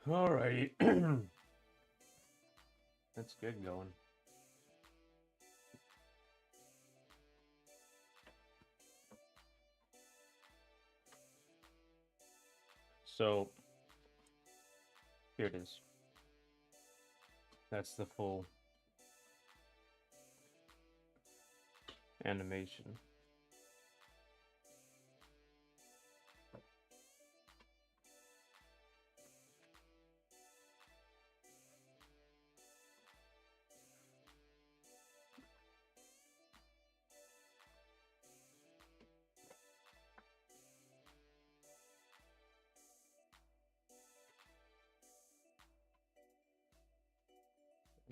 Alrighty. That's good going. So, here it is. That's the full animation.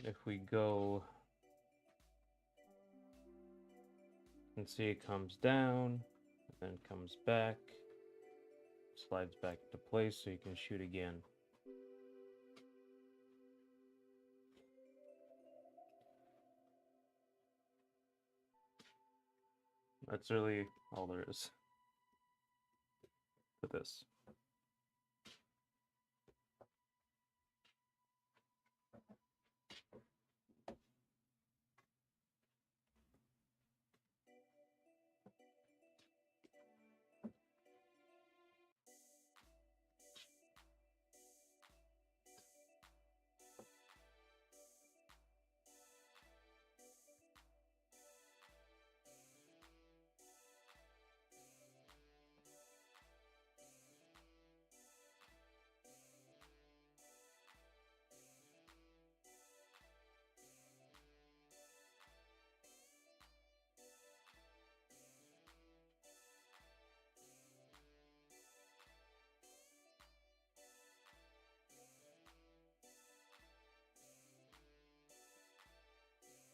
If we go and see, it comes down, and then comes back, slides back into place so you can shoot again. That's really all there is. with this.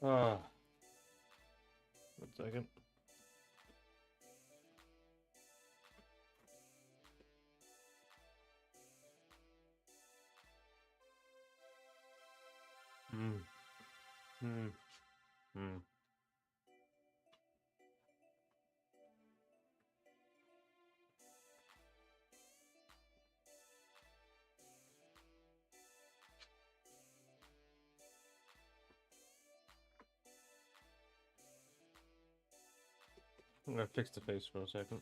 Ah, 1 second. Hmm. Hmm. Hmm. I'm gonna fix the face for a second.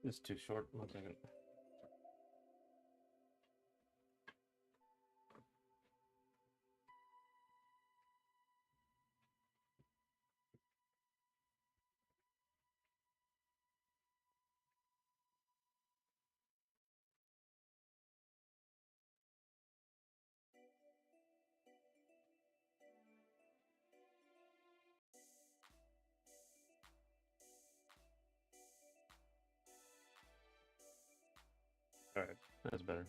It's too short. 1 second. All right, that's better.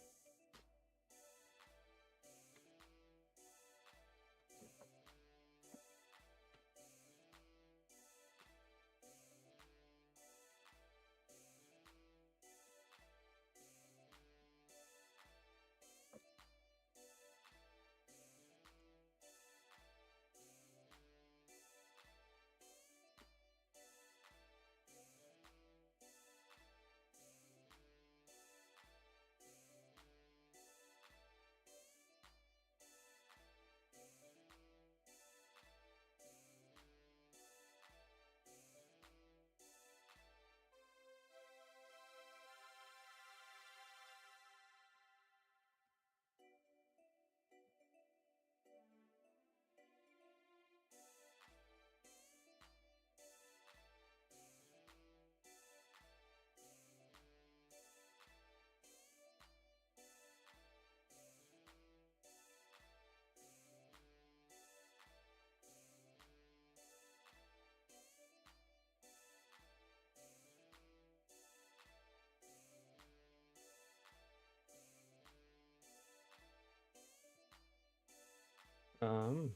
Um.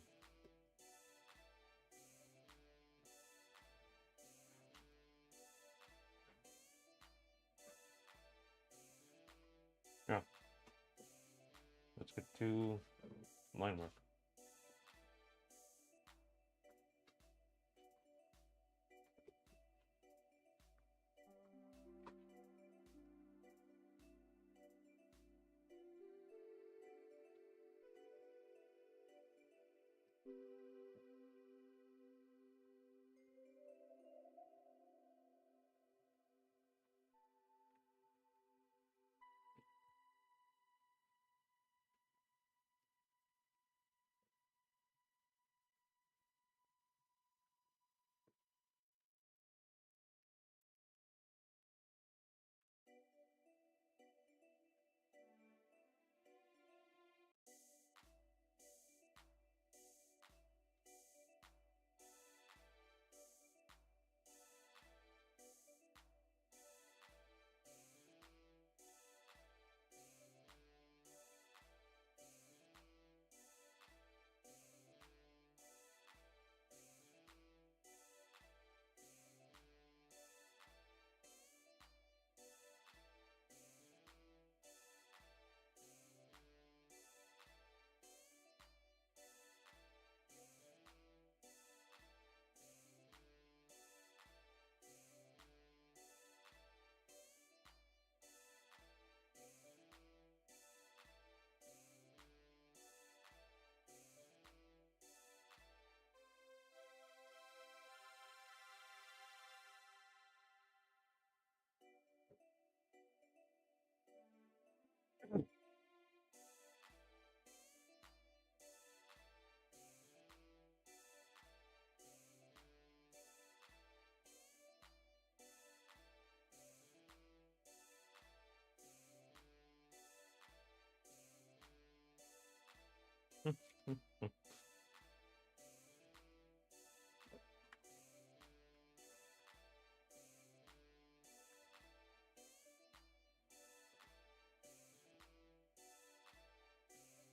Yeah. Let's get to line work.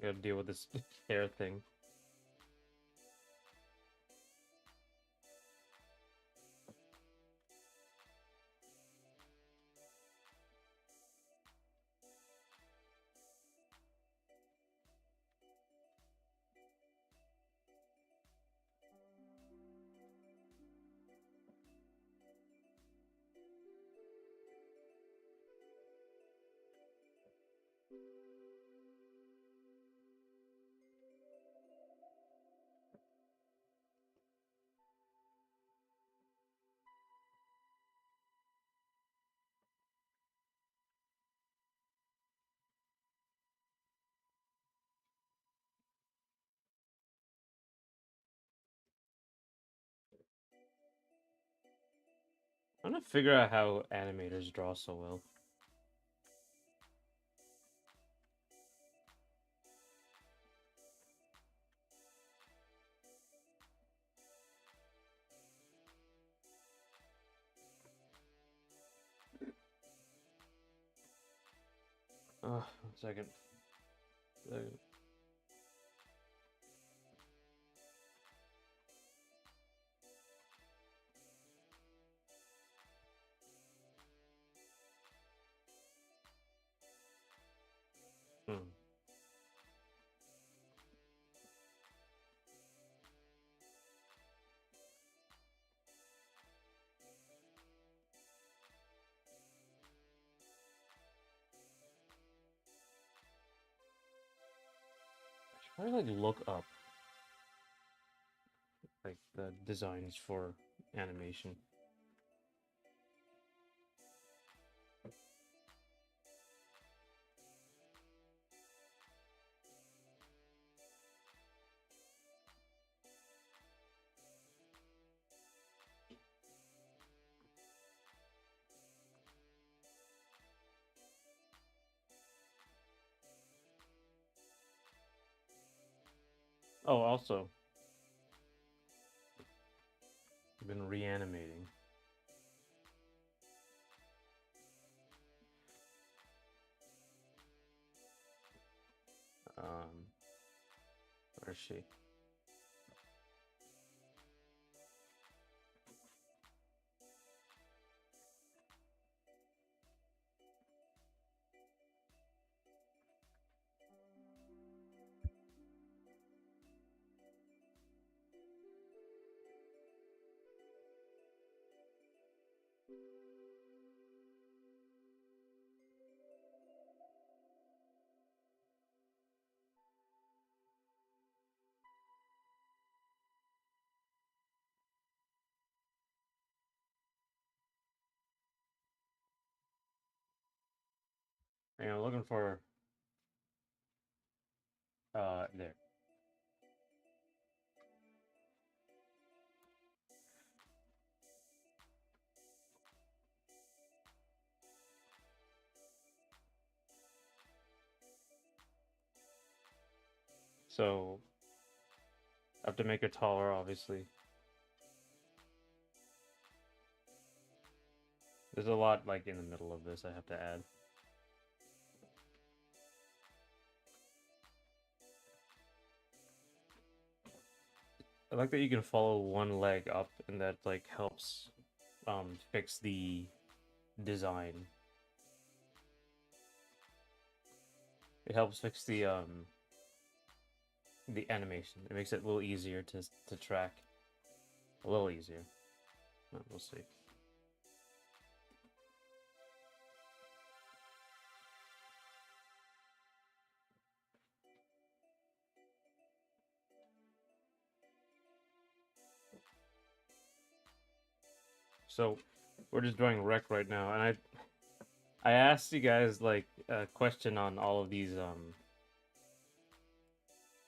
Gotta deal with this hair thing. I'm gonna figure out how animators draw so well. One second. Hmm. I should probably like look up like the designs for animation. Oh, also, I've been reanimating. Where is she? Hang on, I'm looking for there. So I have to make her taller, obviously. There's a lot like in the middle of this I have to add. I like that you can follow one leg up and that like helps fix the design. It helps fix the animation. It makes it a little easier to track. A little easier. We'll see. So we're just drawing Wrek right now, and I asked you guys like a question on all of these.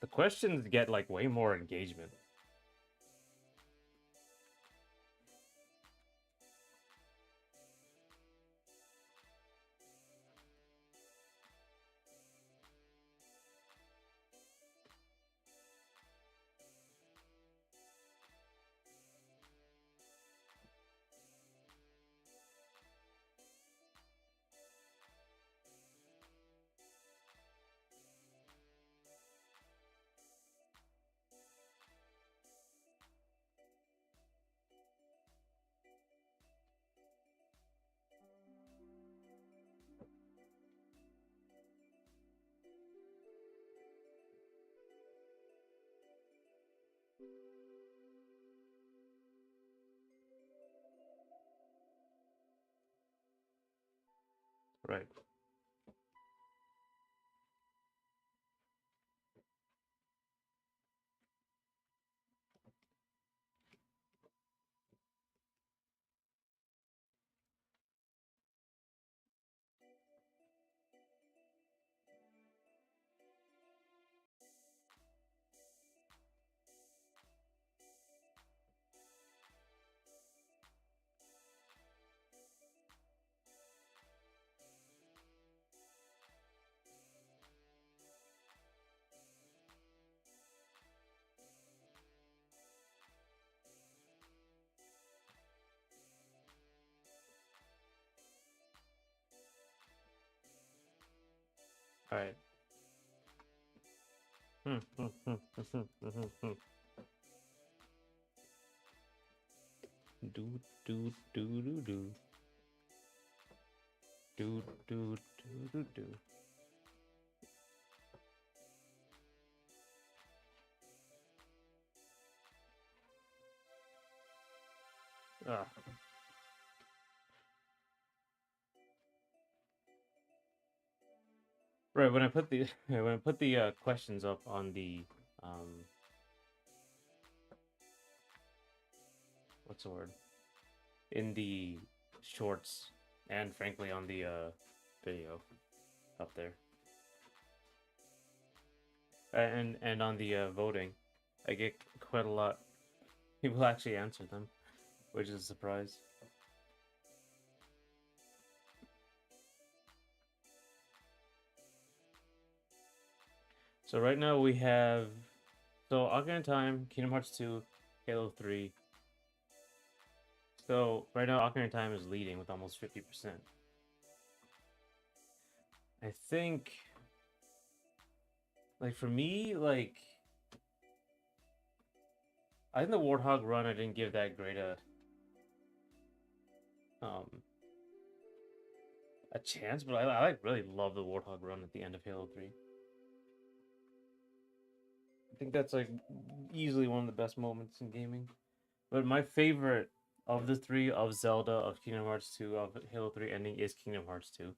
The questions get like way more engagement. Right. All right. Do do do do do do do do do do. Ah. Right, when I put the questions up on the um what's the word? In the shorts and frankly on the video up there. And on the voting, I get quite a lot people actually answer them, which is a surprise. So right now we have Ocarina of Time, Kingdom Hearts 2, Halo 3. So right now Ocarina of Time is leading with almost 50%. I think like for me, like I think the Warthog run I didn't give that great um a chance, but I like really love the Warthog run at the end of Halo 3. I think that's like easily one of the best moments in gaming. But my favorite of the three, of Zelda, of Kingdom Hearts 2, of Halo 3 ending, is Kingdom Hearts 2.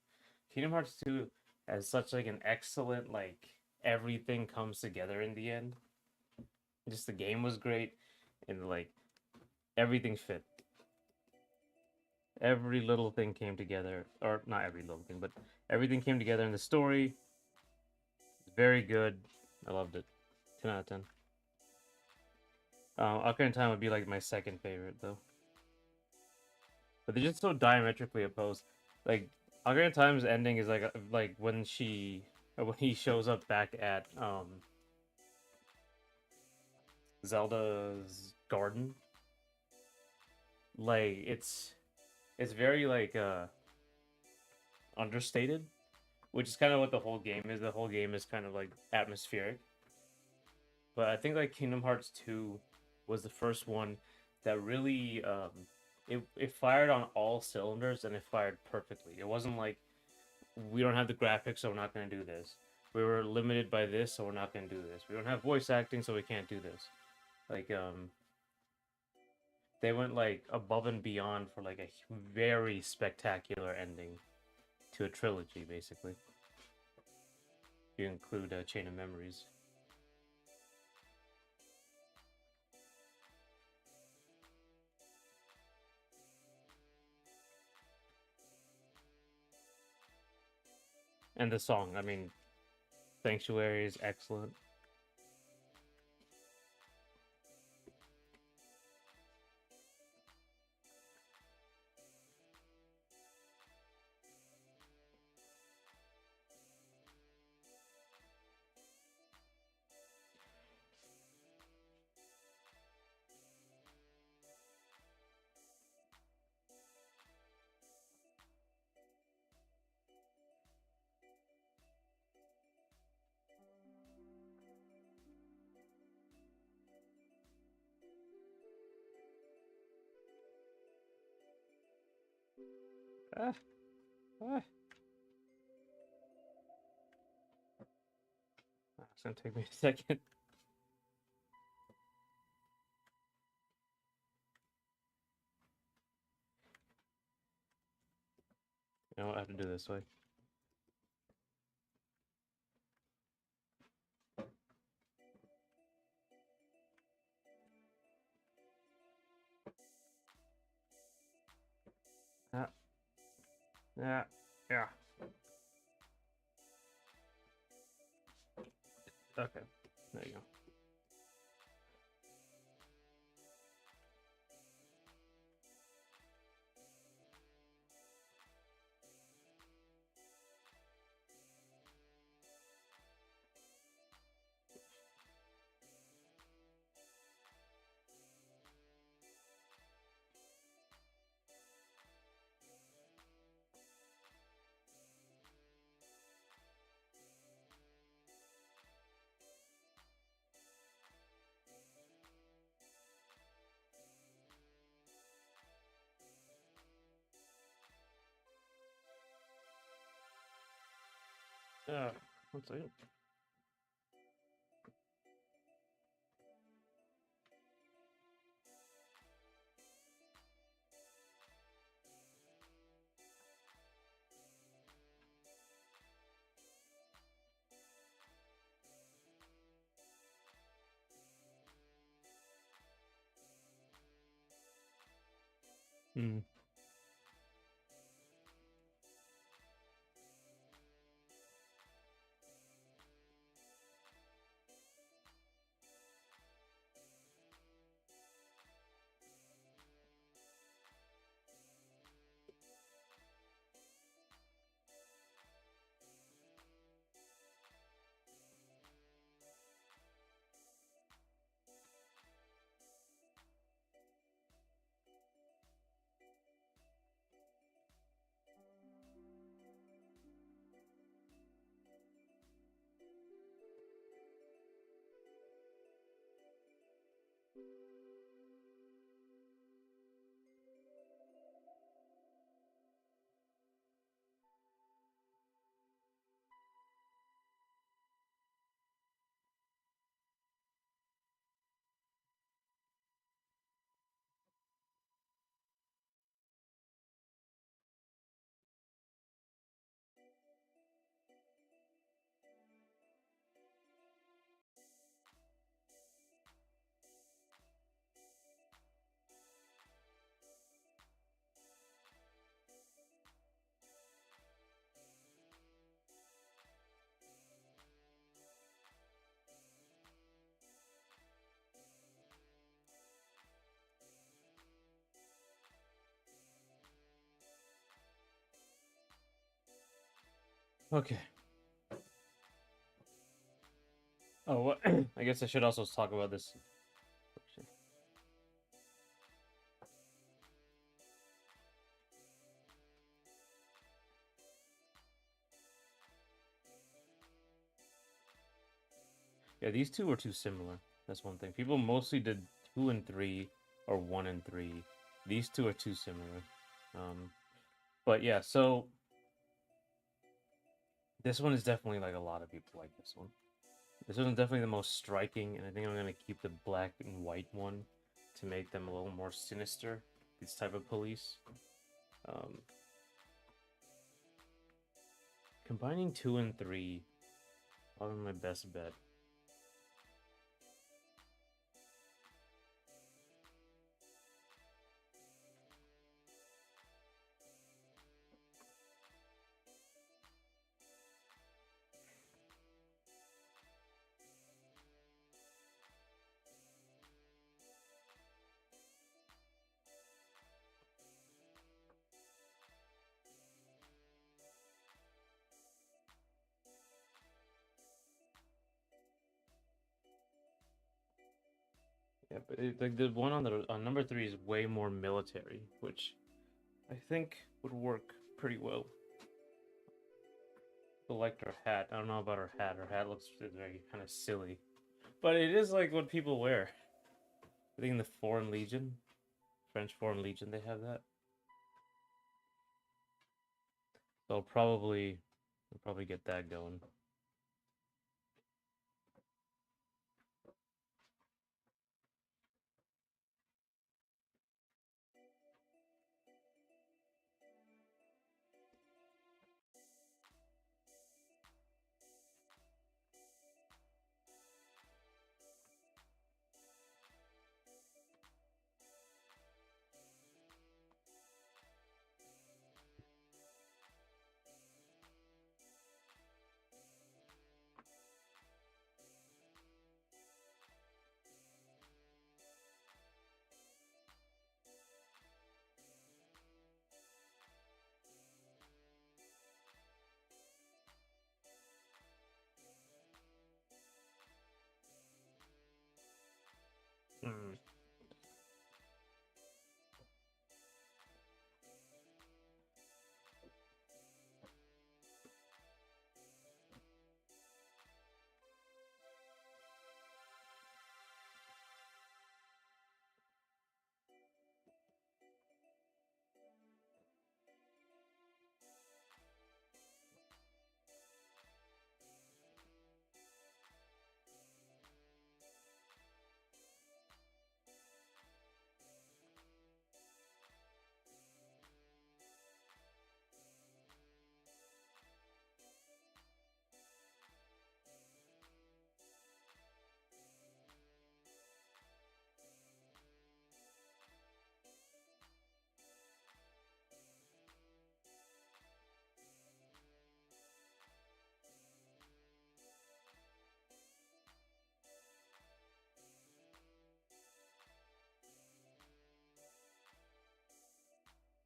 Kingdom Hearts 2 has such like an excellent like everything comes together in the end. Just the game was great and like everything fit. Every little thing came together, or not every little thing, but everything came together in the story. Very good. I loved it. 10 out of 10. Ocarina of Time would be like my second favorite though. But they're just so diametrically opposed. Like Ocarina of Time's ending is like when when he shows up back at Zelda's garden. Like it's very like understated, which is kind of what the whole game is. The whole game is kind of like atmospheric. But I think like Kingdom Hearts 2 was the first one that really it fired on all cylinders and it fired perfectly. It wasn't like we don't have the graphics, so we're not going to do this. We were limited by this, so we're not going to do this. We don't have voice acting, so we can't do this. Like they went like above and beyond for like a very spectacular ending to a trilogy, basically. If you include a Chain of Memories. And the song, I mean, Sanctuary is excellent. Ah, ah. It's gonna take me a second. You know, I have to do this way. Yeah. Yeah. Okay. There you go. Yeah. One second. Hmm. Okay. Oh, what? I guess I should also talk about this. Yeah, these two are too similar. That's one thing. People mostly did 2 and 3 or 1 and 3. These two are too similar. Um, but yeah, so this one is definitely like a lot of people like this one. This one's definitely the most striking, and I think I'm gonna keep the black and white one to make them a little more sinister. These type of police. Um, Combining 2 and 3, probably my best bet. Yeah, but like the one on number 3 is way more military, which I think would work pretty well. Select her hat. I don't know about her hat. Her hat looks very kind of silly, but it is like what people wear. I think in the Foreign Legion, French Foreign Legion, they have that. So I'll probably get that going.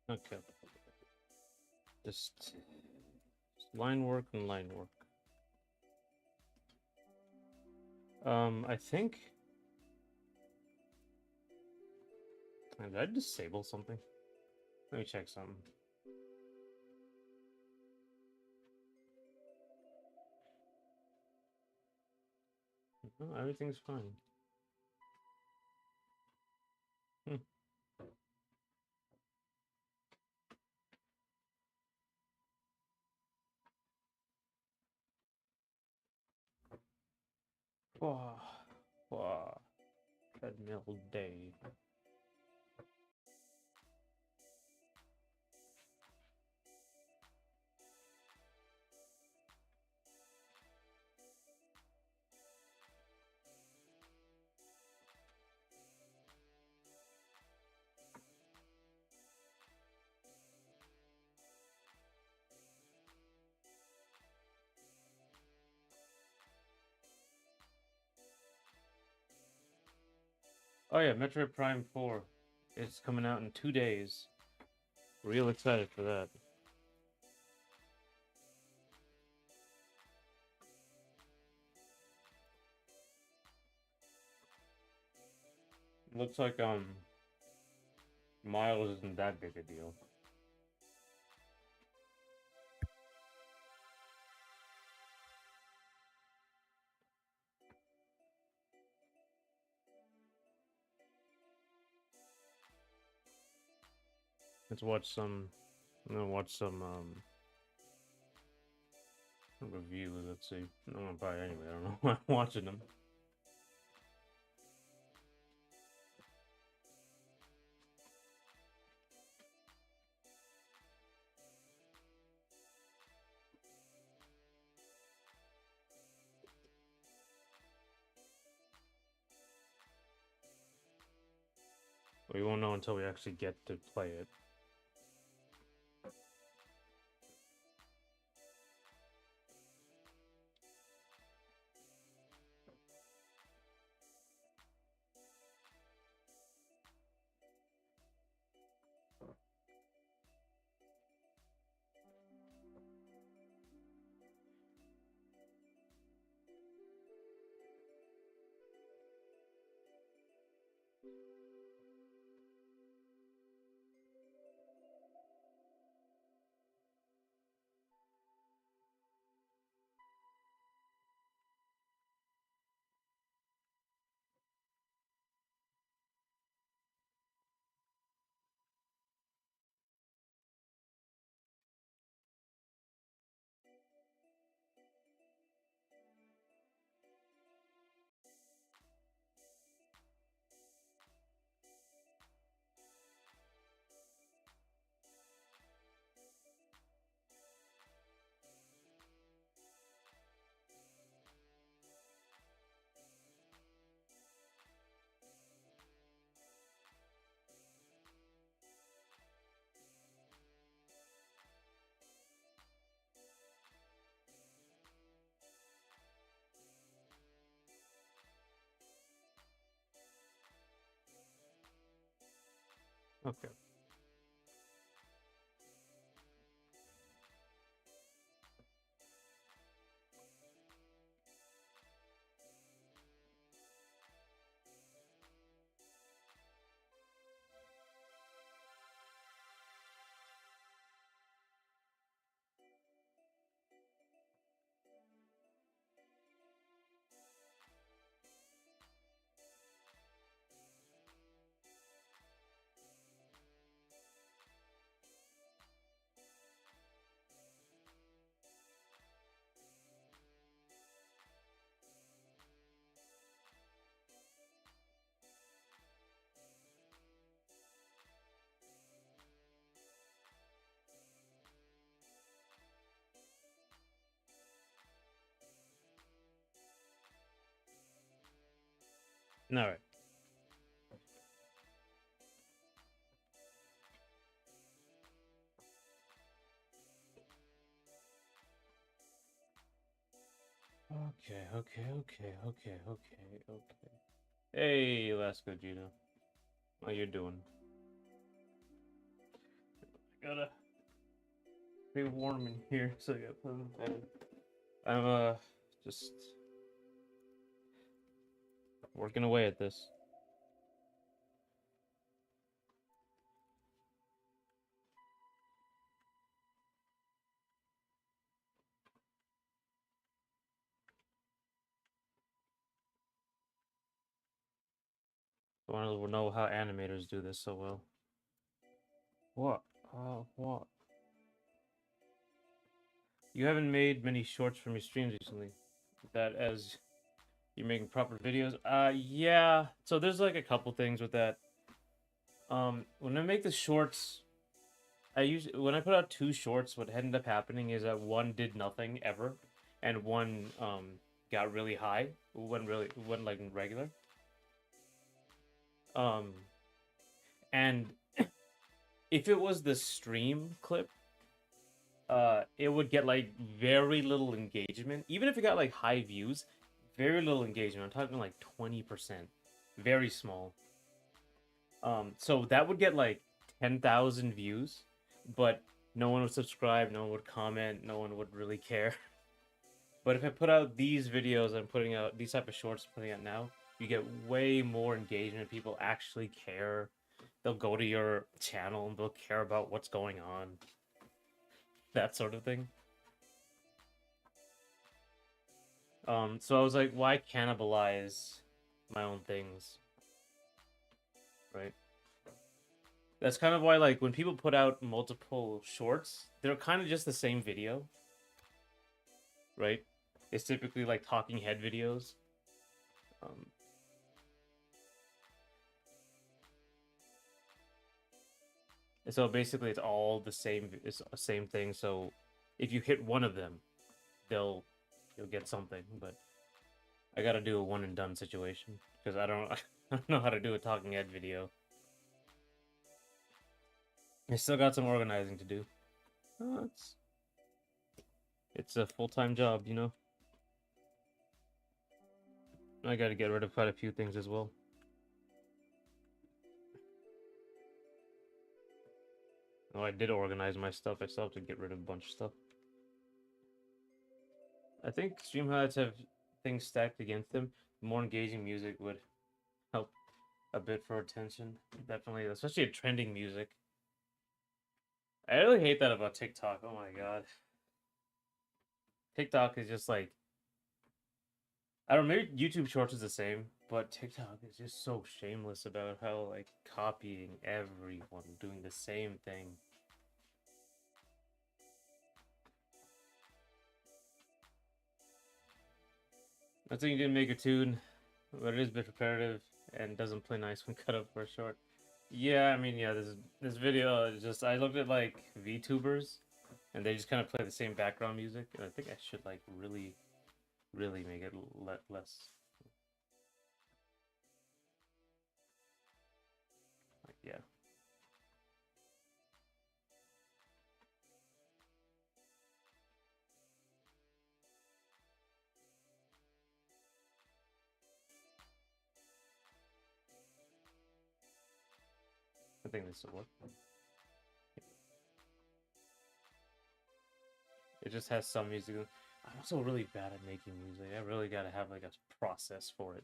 Okay. Just line work and line work. I think. Did I disable something? Let me check something. No, everything's fine. Hmm. Wow. Wow. Treadmill day. Oh yeah, Metroid Prime 4. It's coming out in 2 days. Real excited for that. Looks like Miles isn't that big a deal. Let's watch some. I'm gonna watch some reviews. Let's see. I'm gonna buy it anyway. I don't know why I'm watching them. We won't know until we actually get to play it. Okay. All right. Okay. Hey, Alaska Gino. How you doing? Gotta stay warm in here, so I gotta put in the bed. I'm just working away at this. I want to know how animators do this so well. What? What? You haven't made many shorts from your streams recently. That as you're making proper videos. Yeah. So there's like a couple things with that. When I make the shorts, when I put out 2 shorts, what ended up happening is that one did nothing ever, and one got really high, went like regular. Um, and if it was the stream clip, it would get like very little engagement. Even if it got like high views, very little engagement. I'm talking like 20%, very small. So that would get like 10,000 views, but no one would subscribe, no one would comment, no one would really care. But if I put out these videos I'm putting out, these type of shorts I'm putting out now, you get way more engagement. People actually care. They'll go to your channel and they'll care about what's going on. That sort of thing. So I was like, why cannibalize my own things? Right? That's kind of why, like, when people put out multiple shorts, they're kind of just the same video. Right? It's typically like talking head videos. And so basically, it's all the same. It's the same thing. So if you hit one of them, you'll get something. But I gotta do a one and done situation because I don't I don't know how to do a talking head video. I still got some organizing to do. It's a full-time job, you know. I gotta get rid of quite a few things as well. Oh, I did organize my stuff. I still have to get rid of a bunch of stuff. I think stream highlights have things stacked against them. More engaging music would help a bit for attention. Definitely, especially a trending music. I really hate that about TikTok. Oh my god. TikTok is just like, I don't know, maybe YouTube Shorts is the same, but TikTok is just so shameless about how like copying everyone doing the same thing. I think you didn't make a tune, but it is a bit repetitive and doesn't play nice when cut up for a short. Yeah, I mean, yeah, this video is just, I looked at like VTubers and they just kind of play the same background music, and I think I should like really make it less. Like, yeah. I think this will work. It just has some music. I'm also really bad at making music. I really gotta have like a process for it.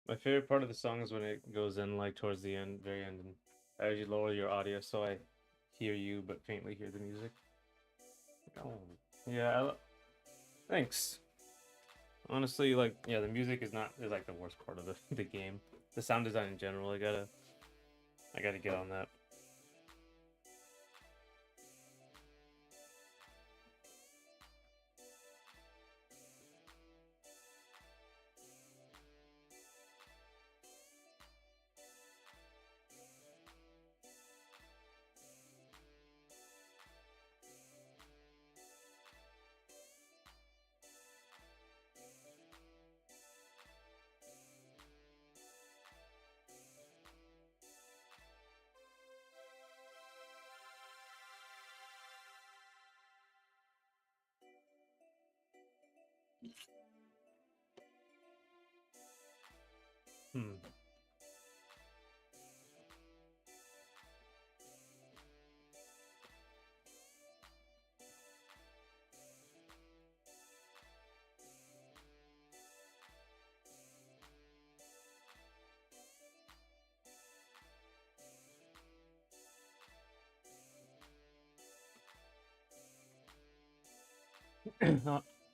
My favorite part of the song is when it goes in like towards the end, very end, and I usually lower your audio so I hear you but faintly hear the music. Oh, yeah. Thanks. Honestly, like, yeah, the music is like the worst part of the game. The sound design in general, I gotta get on that. Hmm.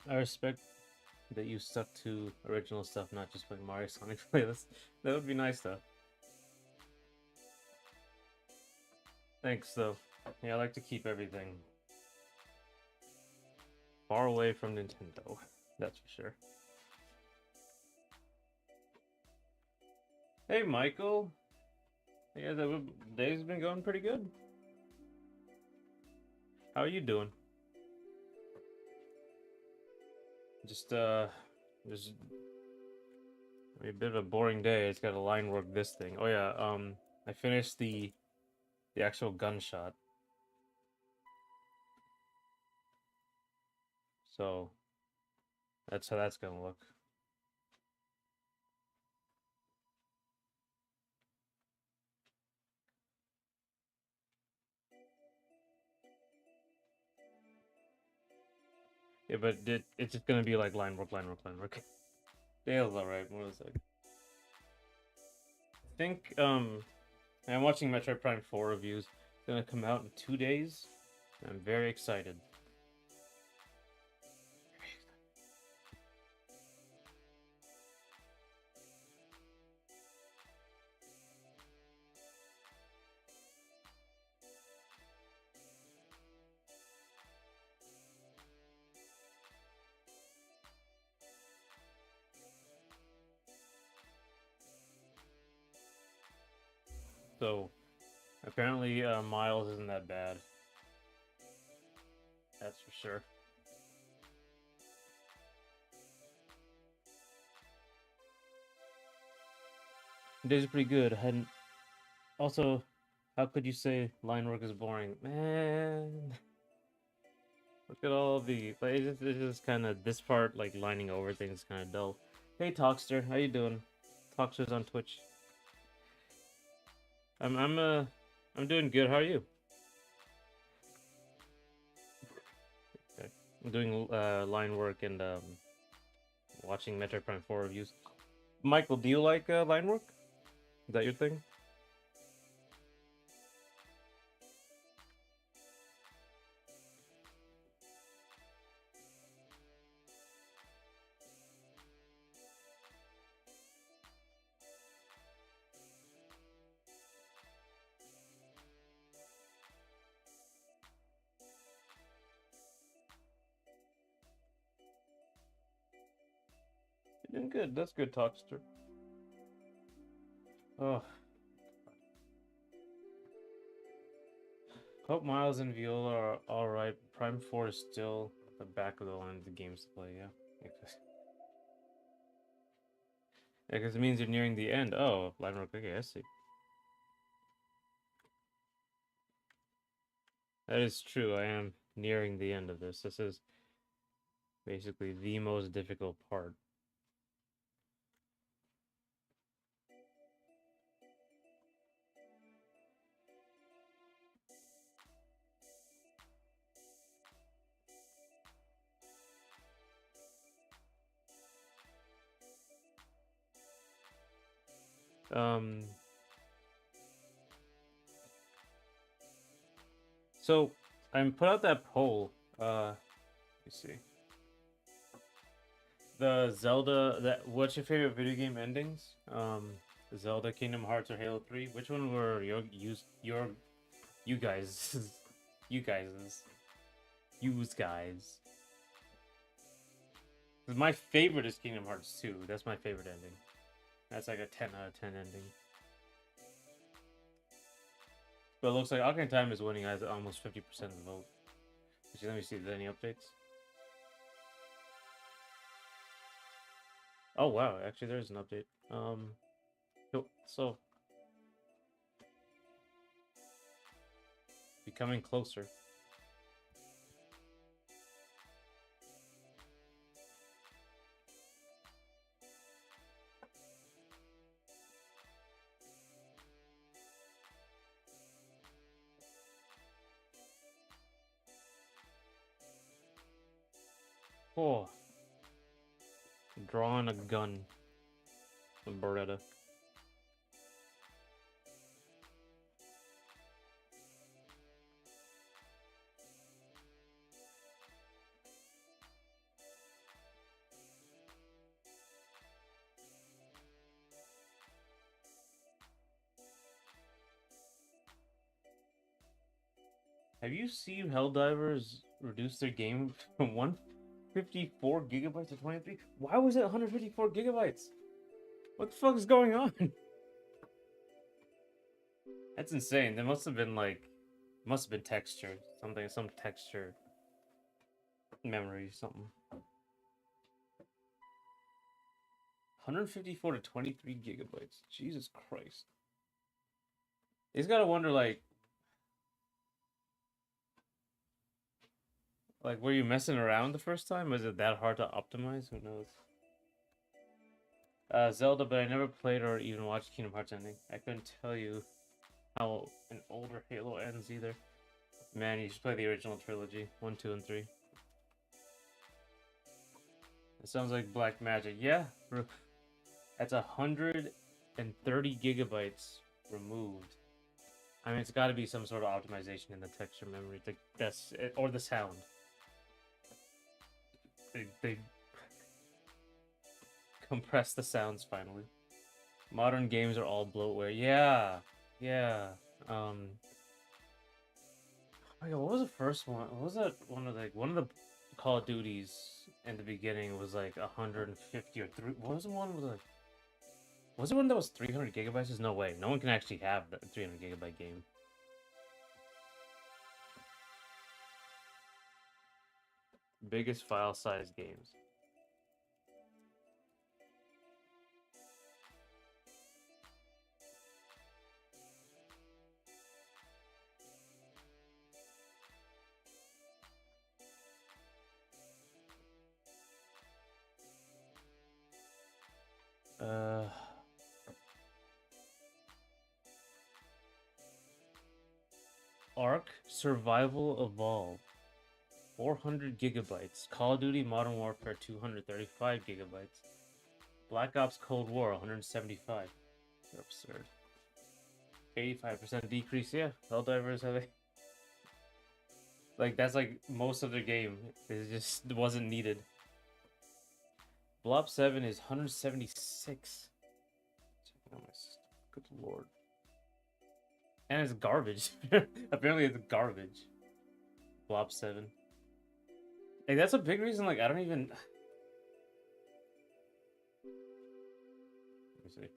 I respect that you stuck to original stuff, not just playing Mario Sonic playlist. That would be nice, though. Thanks, though. Yeah, I like to keep everything far away from Nintendo. That's for sure. Hey, Michael. Yeah, the day's been going pretty good. How are you doing? Just just a bit of a boring day. It's got to line work this thing. Oh yeah, I finished the actual gunshot. So that's how that's gonna look. Yeah, but it's just gonna be like line work, line work, line work. Dale's alright. What was it? I think I'm watching Metroid Prime 4 reviews. It's gonna come out in 2 days. I'm very excited. So apparently Miles isn't that bad. That's for sure. Days are pretty good. I hadn't. Also, how could you say line work is boring, man? Look at all the like. It's just kind of this part, like lining over things, kind of dull. Hey, Talkster, how you doing? Talkster's on Twitch. I'm I'm uh I'm doing good. How are you? Okay. I'm doing line work and watching Metroid Prime 4 reviews. Michael, do you like line work? Is that your thing? You're doing good. That's good, Talkster. Oh, hope Miles and Viola are all right. Prime 4 is still the back of the line of the games to play. Yeah, because it means you're nearing the end. Oh, line work. Okay, I see. That is true. I am nearing the end of this. This is basically the most difficult part. Um, so I put out that poll. Let me see. The Zelda. That what's your favorite video game endings? Zelda, Kingdom Hearts, or Halo 3. Which one were you guys, you guys? 'Cause my favorite is Kingdom Hearts 2. That's my favorite ending. That's like a 10 out of 10 ending. But it looks like Ocarina of Time is winning as almost 50% of the vote. Actually, let me see if there's any updates. Oh wow, actually there is an update. So becoming closer. Oh, drawing a gun with Beretta. Have you seen Helldivers reduce their game from 154 gigabytes to 23? Why was it 154 gigabytes? What the fuck is going on? That's insane. There must have been texture, some texture memory, something. 154 to 23 gigabytes. Jesus Christ. He's gotta wonder, were you messing around the first time? Was it that hard to optimize? Who knows? Zelda, but I never played or even watched Kingdom Hearts ending. I couldn't tell you how an older Halo ends either. Man, you should play the original trilogy, 1, 2, and 3. It sounds like black magic. Yeah, that's 130 gigabytes removed. I mean, it's got to be some sort of optimization in the texture memory. Or the sound. They compress the sounds finally. Modern games are all bloatware. Yeah, yeah. Oh my God, what was the first one? What was that one of the Call of Duties in the beginning was like 150 or 3? What was the one with was it one that was 300 gigabytes? There's no way. No one can actually have the 300 gigabyte game. Biggest file size games. Ark Survival Evolved. 400 gigabytes. Call of Duty Modern Warfare 235 gigabytes. Black Ops Cold War 175. They're absurd. 85% decrease. Yeah, Helldivers have that's like most of their game. It just wasn't needed. Blob 7 is 176. Checking out my stuff. Good lord. And it's garbage. Apparently it's garbage. Blob 7. Like that's a big reason, I don't even let me see.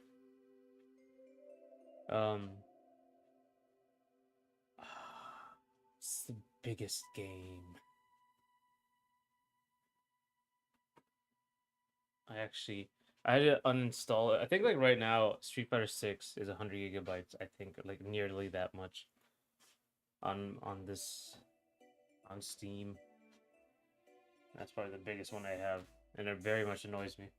It's the biggest game. I had to uninstall it. I think right now Street Fighter 6 is 100 gigabytes. I think nearly that much on Steam. That's probably the biggest one I have, and it very much annoys me.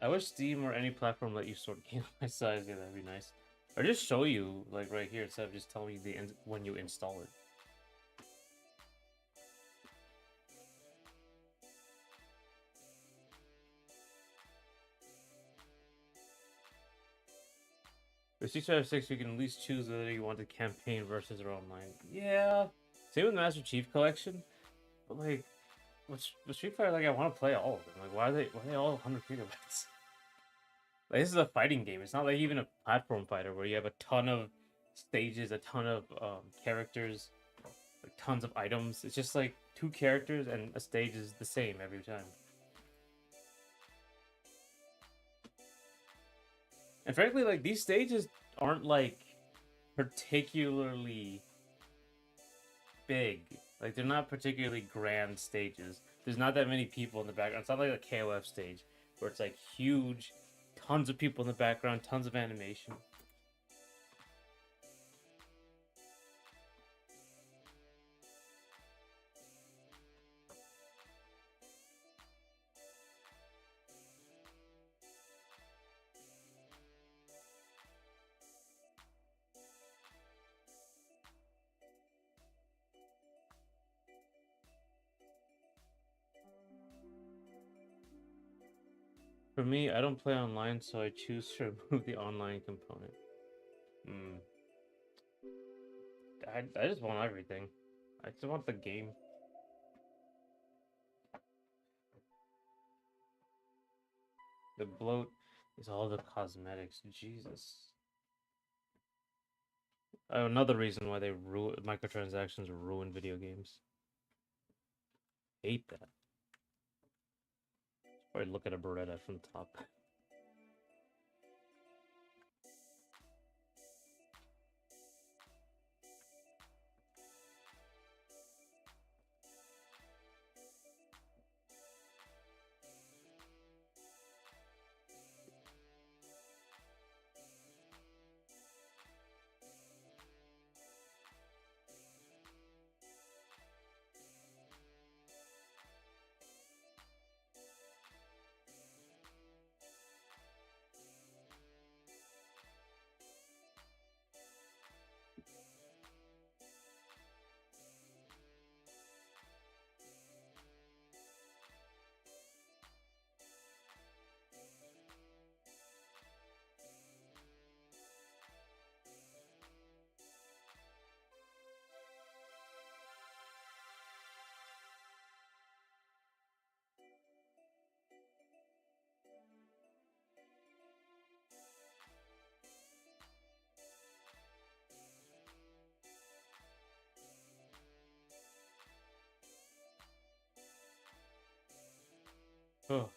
I wish Steam or any platform let you sort game by size. Yeah, that'd be nice. Or just show you like right here instead of just telling you when you install it. For 6 you can at least choose whether you want the campaign versus or online. Yeah. Same with Master Chief Collection. But like with Street Fighter, like I want to play all of them. Like why are they all 100 gigabytes? Like, this is a fighting game. It's not like even a platform fighter where you have a ton of stages, a ton of characters, like tons of items. It's just like 2 characters and a stage is the same every time. And frankly, like these stages aren't like particularly big. Like they're not particularly grand stages. There's not that many people in the background. It's not like a KOF stage where it's like huge, tons of people in the background, tons of animation. For me, I don't play online, so I choose to remove the online component. Hmm. I just want everything. I just want the game. The bloat is all the cosmetics. Jesus. Another reason why they microtransactions ruin video games. Hate that. Probably look at a Beretta from the top. Oh.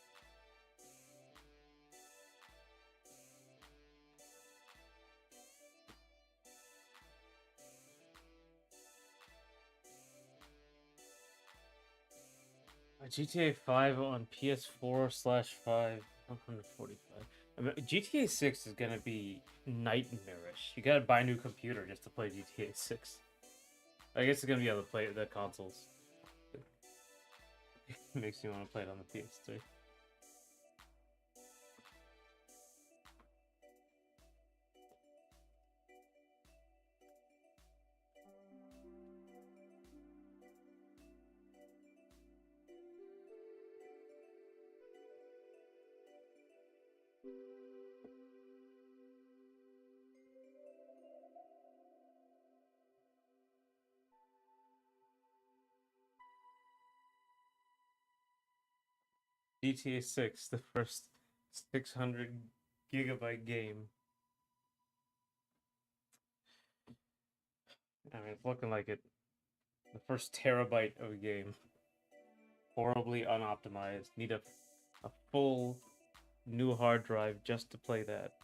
GTA 5 on PS4/5, 145. I mean, GTA 6 is gonna be nightmarish. You gotta buy a new computer just to play GTA 6. I guess it's gonna be on the consoles. It makes me want to play it on the PS3. GTA 6, the first 600 gigabyte game. I mean, it's looking like it. The first terabyte of a game. Horribly unoptimized. Need a full new hard drive just to play that.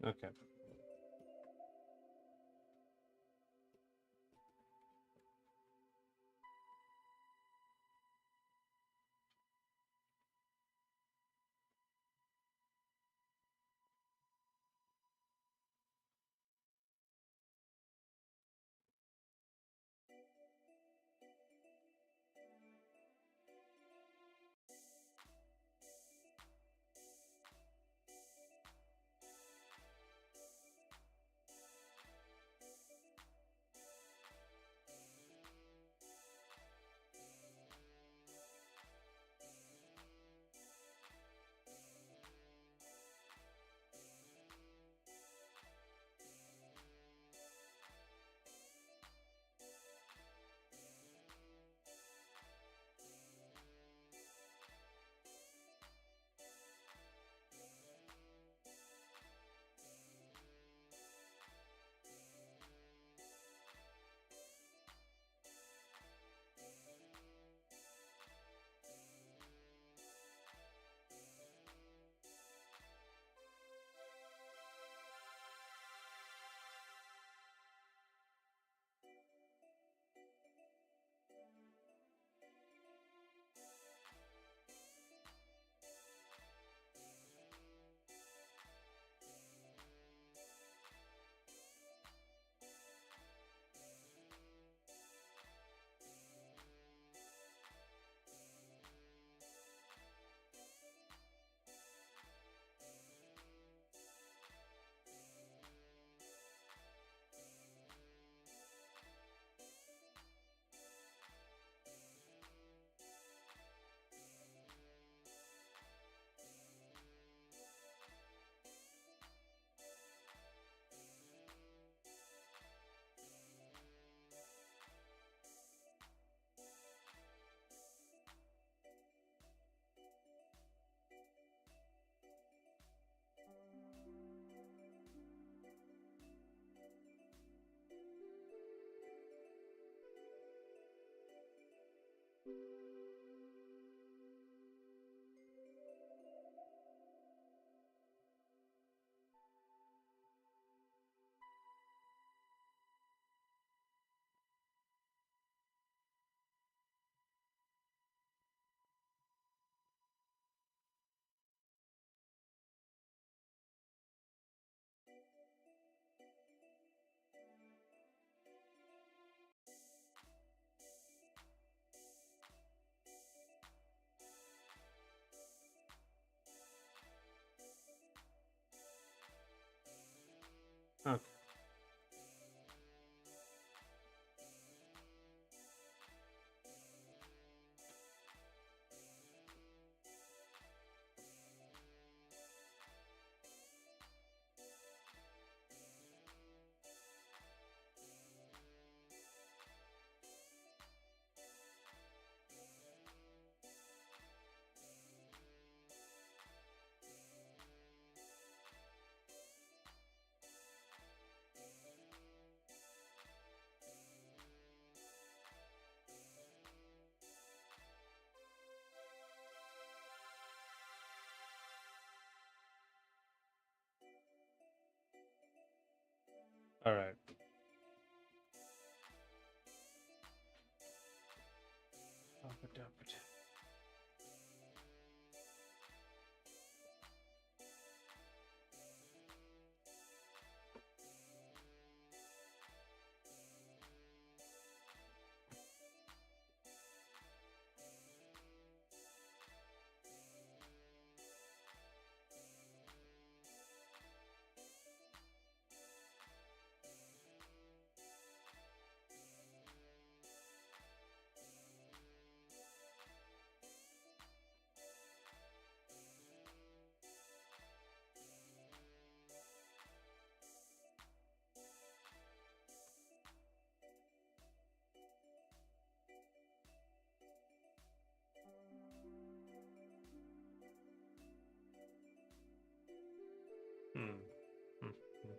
Okay. Okay. All right. Hmm. Hmm. Hmm.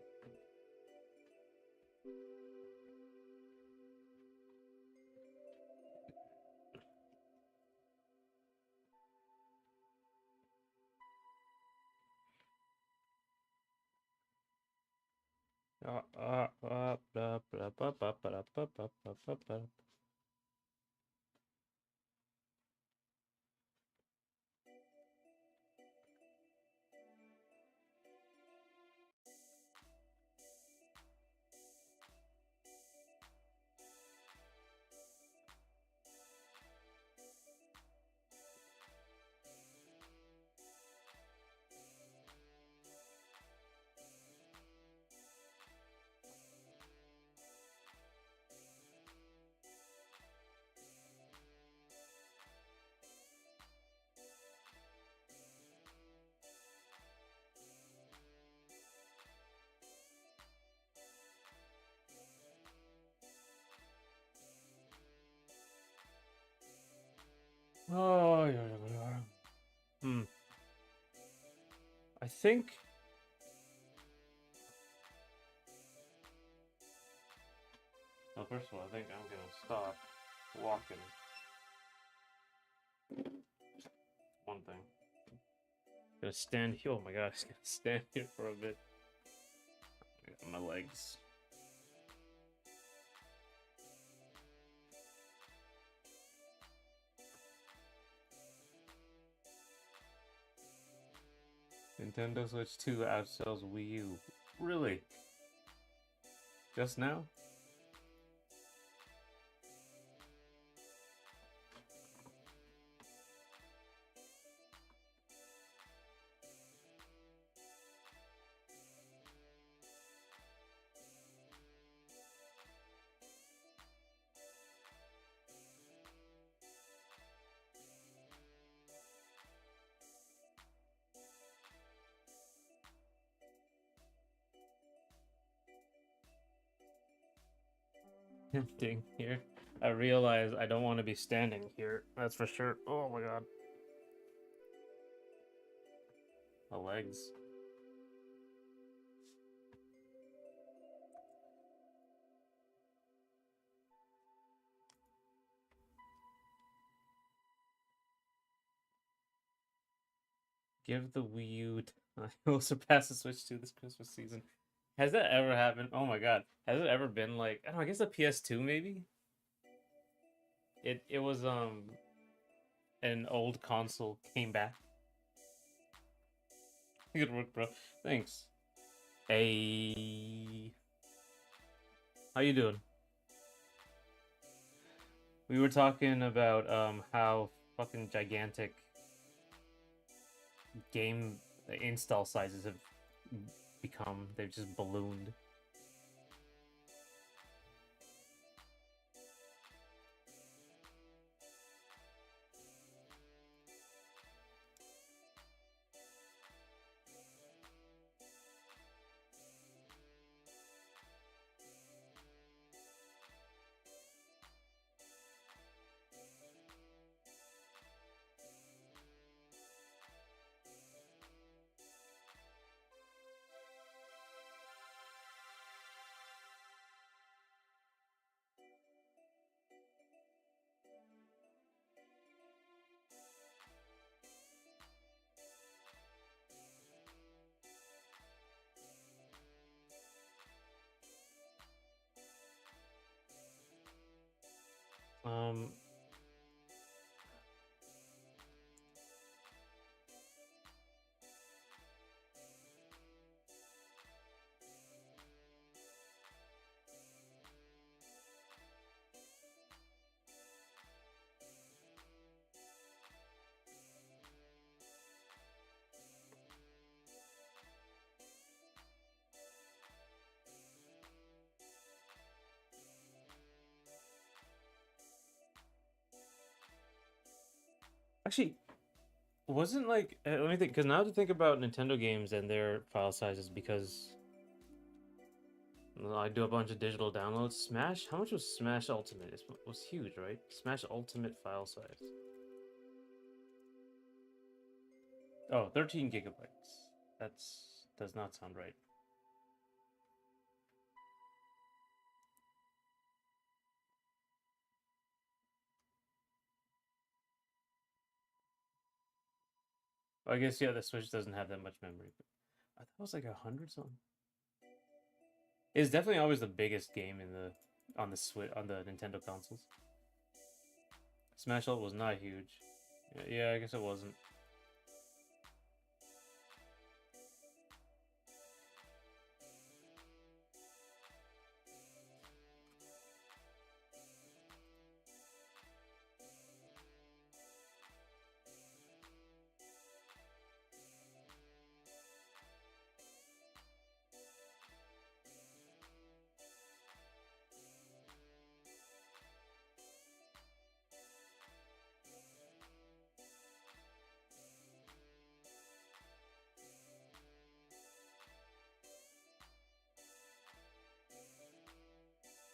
Oh, yeah. I think. Well, first of all, I think I'm gonna stop walking. One thing. Gonna stand here. Oh my gosh, gonna stand here for a bit. I got my legs. Nintendo Switch 2 outsells Wii U. Really? Just now? Tempting here. I realize I don't want to be standing here. That's for sure. Oh my god. My legs. Give the Wii U time. Will surpass the Switch 2 this Christmas season. Has that ever happened? Oh my god. Has it ever been like, I don't know, I guess the PS2 maybe? It was an old console came back. Good work, bro. Thanks. Hey. How you doing? We were talking about how fucking gigantic game install sizes have become. They've just ballooned. Um, actually, wasn't like let me think because now to think about Nintendo games and their file sizes because I do a bunch of digital downloads. Smash, how much was Smash Ultimate? It was huge, right? Smash Ultimate file size. Oh, 13 gigabytes. That's does not sound right. I guess yeah, the Switch doesn't have that much memory. But I thought it was like 100 something. It's definitely always the biggest game in the on the Switch on the Nintendo consoles. Smash Ult was not huge. Yeah, I guess it wasn't.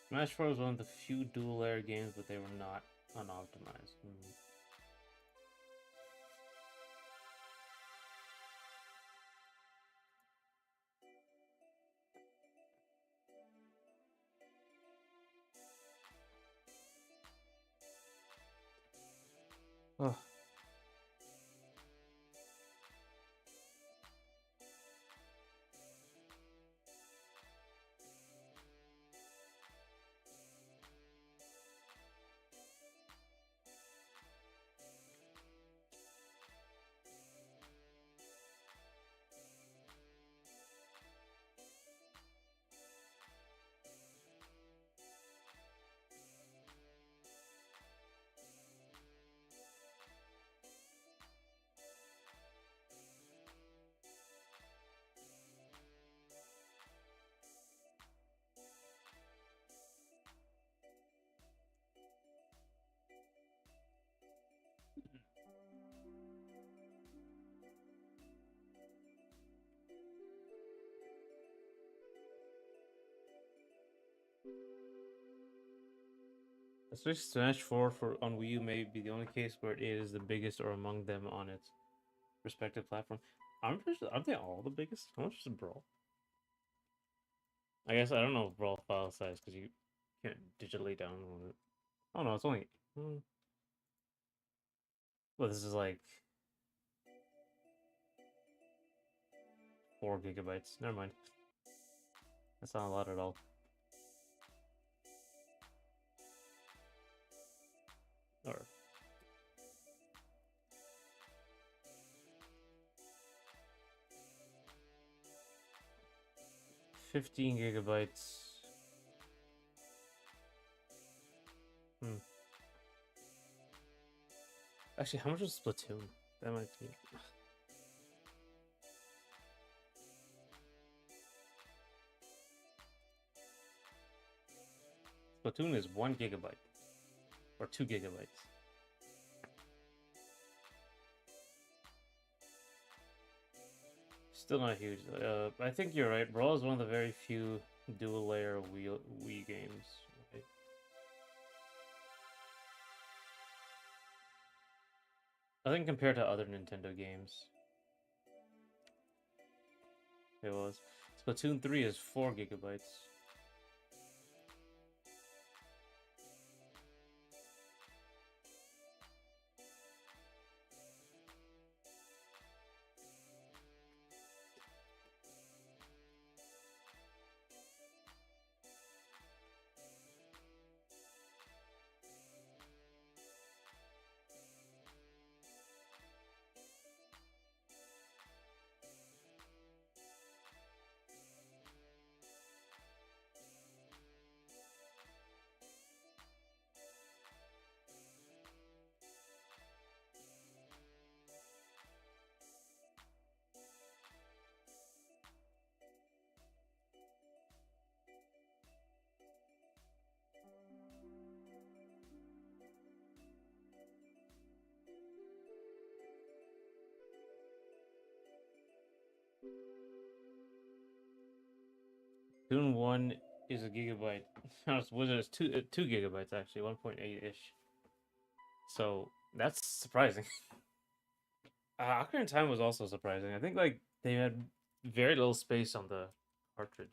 Smash 4 was one of the few dual layer games, but they were not unoptimized. Oh. Especially Smash 4 for on Wii U may be the only case where it is the biggest or among them on its respective platform. I'm pretty sure, aren't they all the biggest? How much is Brawl? I guess I don't know Brawl file size because you can't digitally download it. Oh no, it's only. Well, this is like 4 GB. Never mind. That's not a lot at all. Or 15 GB. Actually, how much was Splatoon? That might be. Splatoon is 1 GB or 2 GB. Still not huge. I think you're right. Brawl is one of the very few dual layer Wii games. Right? I think compared to other Nintendo games, it was. Splatoon 3 is 4 GB. Splatoon 1 is a gigabyte. Was it 2 2 GB actually, 1.8 ish. So that's surprising. Ocarina of Time was also surprising. I think like they had very little space on the cartridge.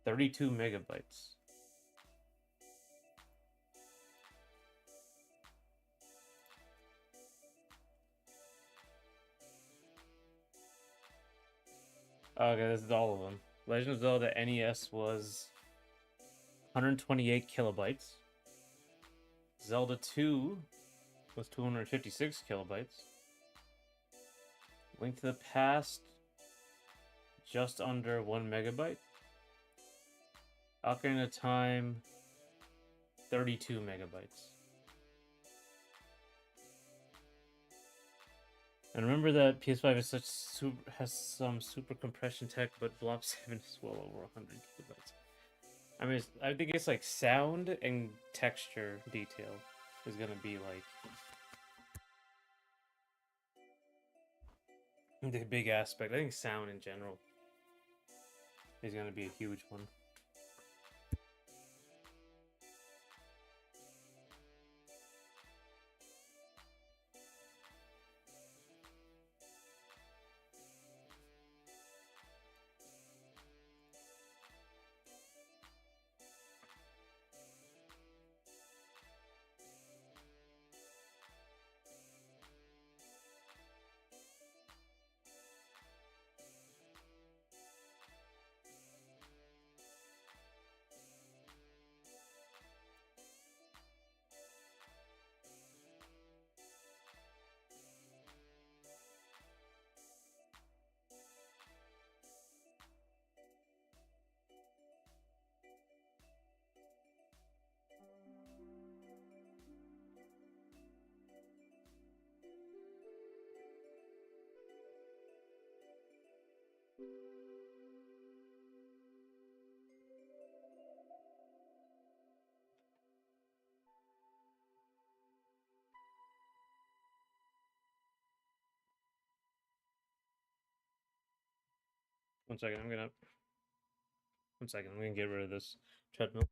$32 MB. Okay, this is all of them. Legend of Zelda NES was 128 kilobytes. Zelda 2 was 256 kilobytes. Link to the Past, just under 1 megabyte. Ocarina of Time, 32 megabytes. And remember that PS5 is has some super compression tech, but Blob 7 is well over 100 gigabytes. I mean, I think it's like sound and texture detail is gonna be like the big aspect. I think sound in general is gonna be a huge one. One second, I'm gonna. One second, I'm gonna get rid of this treadmill.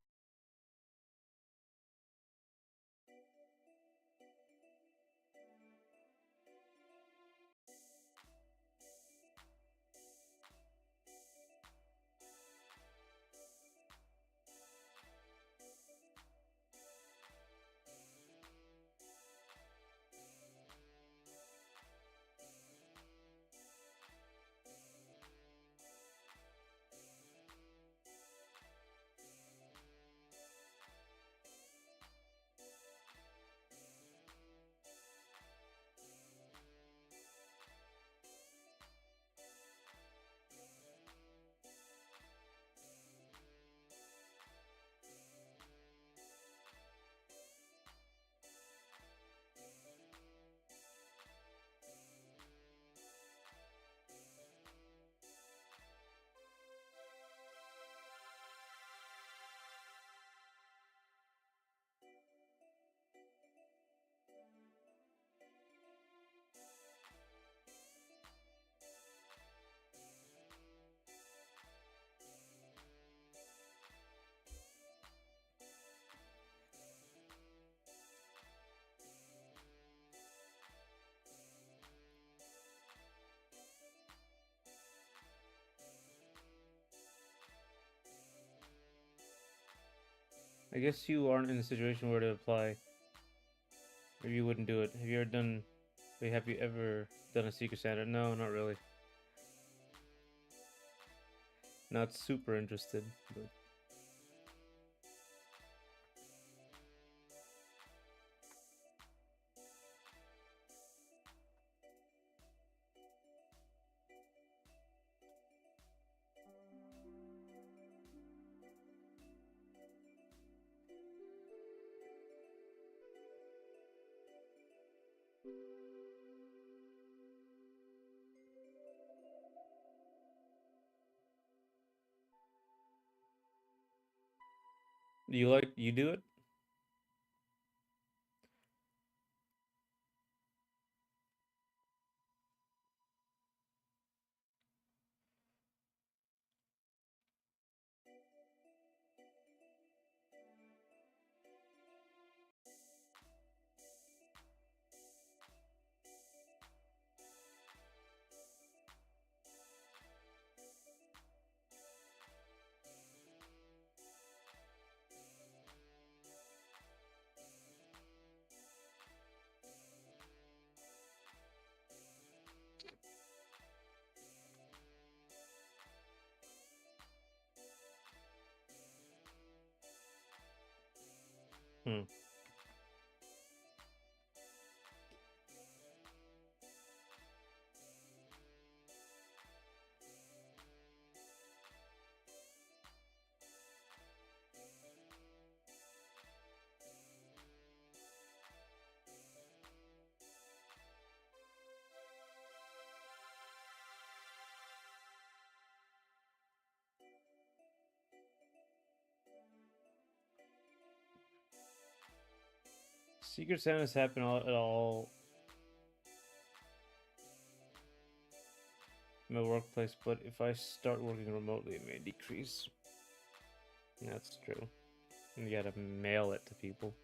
I guess you aren't in a situation where to apply, or you wouldn't do it. Have you ever done? Wait, have you ever done a Secret Santa? No, not really. Not super interested, but you do it? Hmm. Secret Santas happen at all in my workplace, but if I start working remotely, it may decrease. That's true. You gotta mail it to people.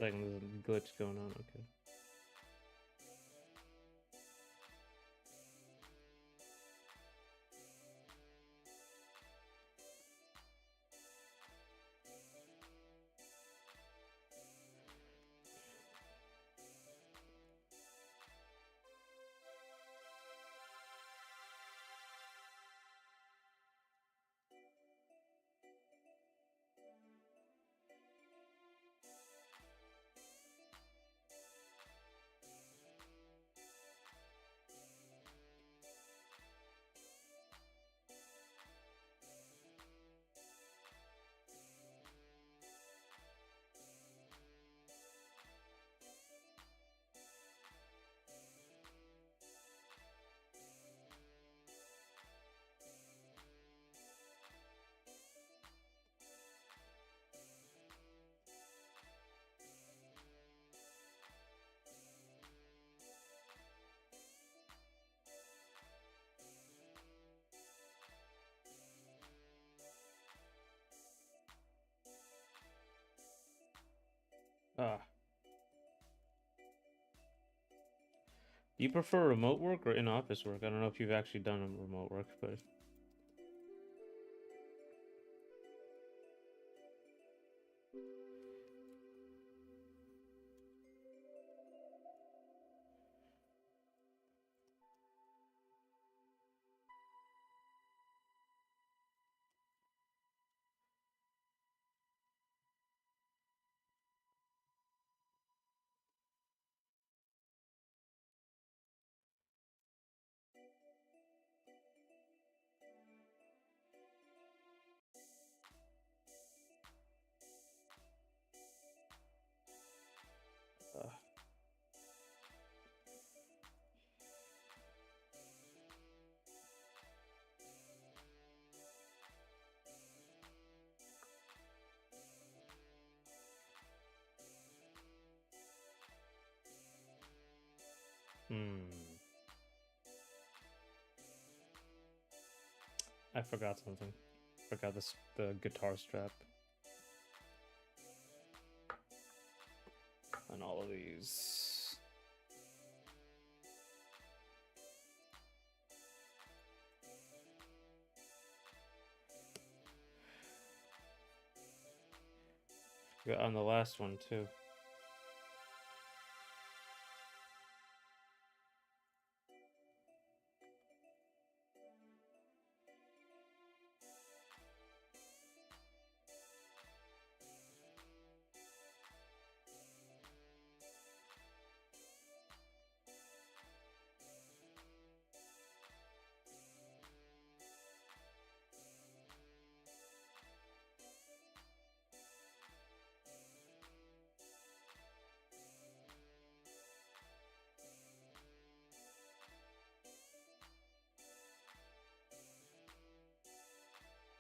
Like there's a glitch going on. Okay. Ah. Do you prefer remote work or in-office work? I don't know if you've actually done remote work, but uh, hmm. I forgot something. Forgot the guitar strap on all of these. Yeah, on the last one too.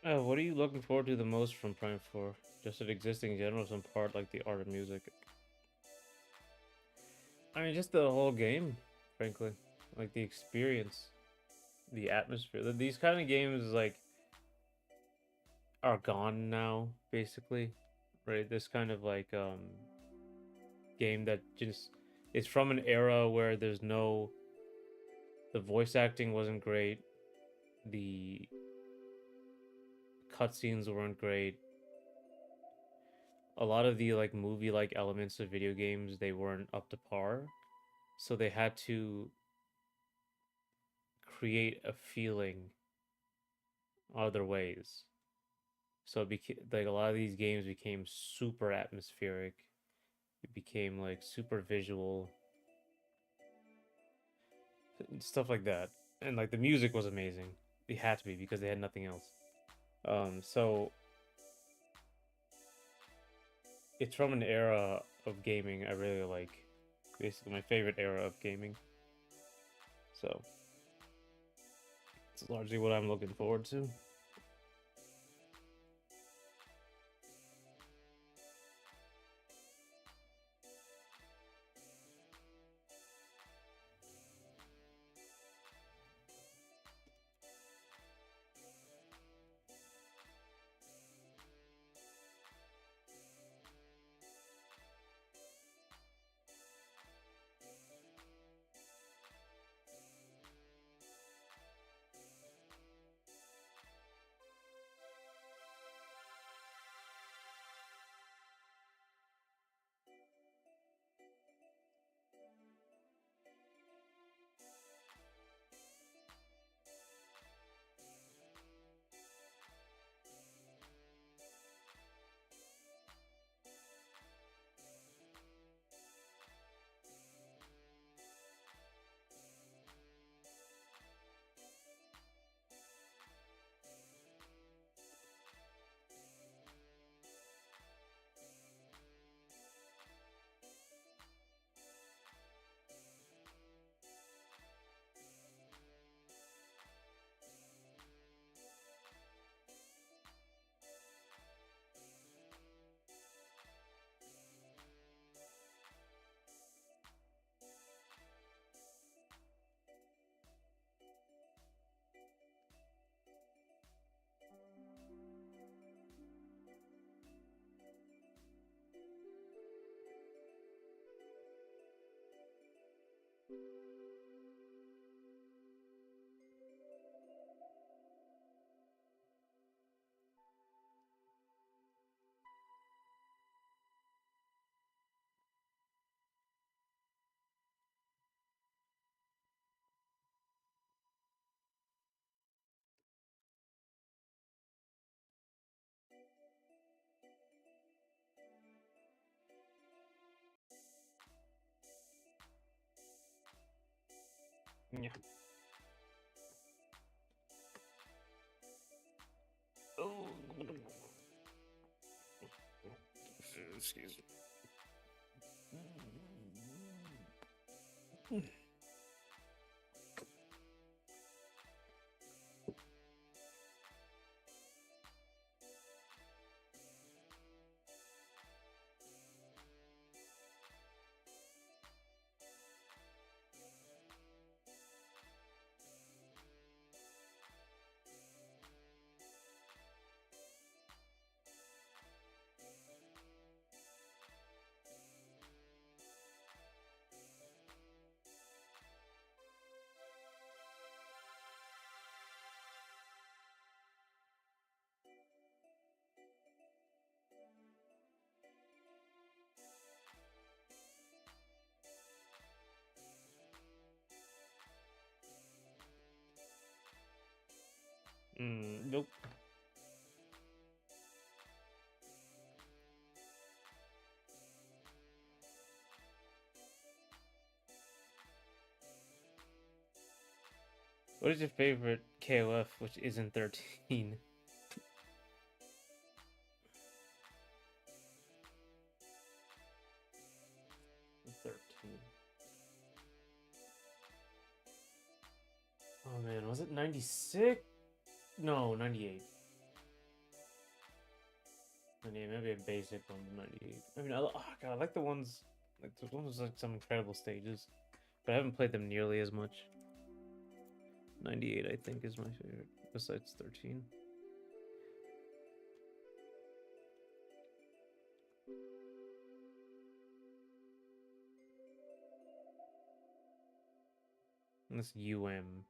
What are you looking forward to the most from Prime 4? Just an existing general, some part like the art of music. I mean, just the whole game, frankly. Like the experience, the atmosphere. These kind of games like are gone now, basically. Right? This kind of like game that just is from an era where there's no the voice acting wasn't great, the cutscenes weren't great. A lot of the like movie like elements of video games they weren't up to par. So they had to create a feeling other ways. So it became like a lot of these games became super atmospheric. It became like super visual, stuff like that. And like the music was amazing. It had to be because they had nothing else. So it's from an era of gaming I really like. Basically my favorite era of gaming. So it's largely what I'm looking forward to. Yeah. Oh, excuse me. Nope. What is your favorite KOF which isn't 13? 13. Oh man, was it 96? No, 98. 98, maybe a basic one, 98. I mean, oh god, I like the ones, like the ones with like some incredible stages, but I haven't played them nearly as much. 98, I think, is my favorite, besides 13. And this UM.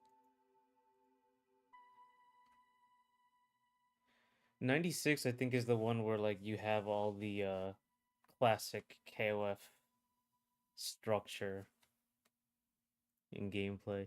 96, I think, is the one where like you have all the classic KOF structure in gameplay.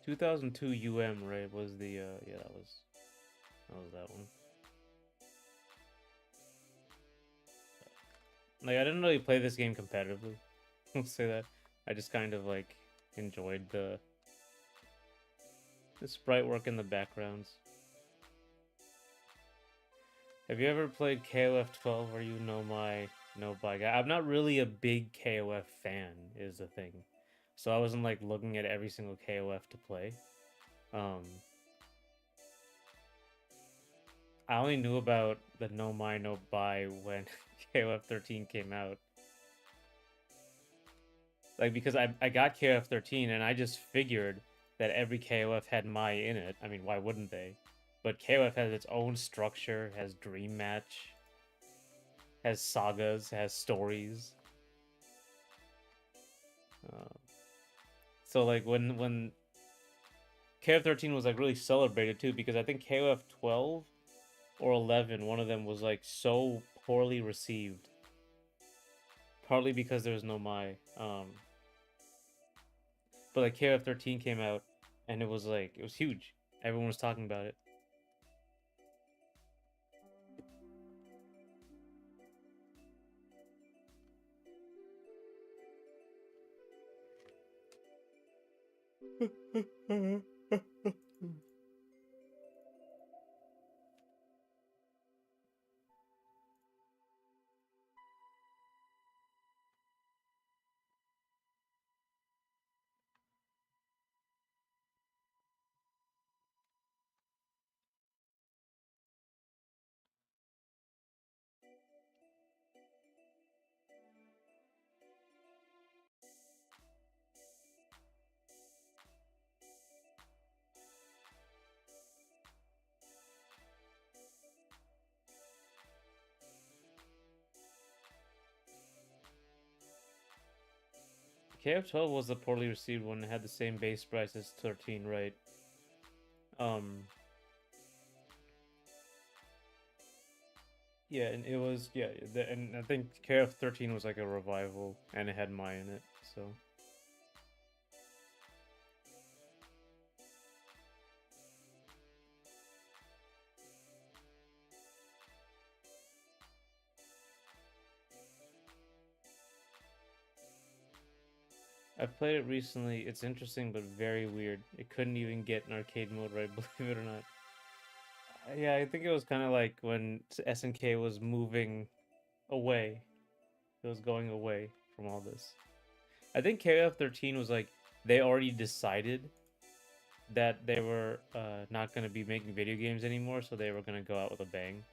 2002 UM, right, was the yeah, that was that one. Like, I didn't really play this game competitively. I'll say that. I just kind of like enjoyed the sprite work in the backgrounds. Have you ever played KOF 12 or you know my no by guy? I'm not really a big KOF fan, is the thing. So I wasn't like looking at every single KOF to play. Um I only knew about the no my no buy when KOF 13 came out. Like, because I got KOF 13 and I just figured that every KOF had my in it. I mean, why wouldn't they? But KOF has its own structure, has Dream Match, has sagas, has stories. Uh, so like when KOF 13 was like really celebrated too, because I think KOF 12 or 11, one of them was like so poorly received, partly because there was no my. But like KOF 13 came out, and it was like it was huge. Everyone was talking about it. KF12 was the poorly received one. It had the same base price as 13, right? Um, yeah, and it was and I think KF13 was like a revival, and it had Mai in it. So I've played it recently. It's interesting, but very weird. It couldn't even get in arcade mode, right? Believe it or not. Yeah, I think it was kind of like when SNK was moving away. It was going away from all this. I think KF13 was like they already decided that they were not going to be making video games anymore, so they were going to go out with a bang.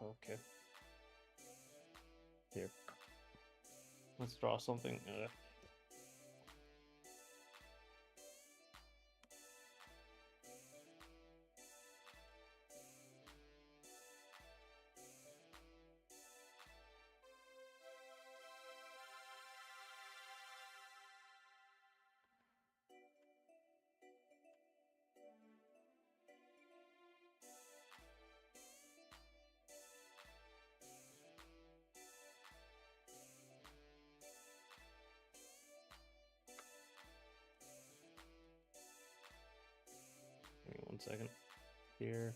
Okay. Here. Let's draw something. Give me 1 second. Here.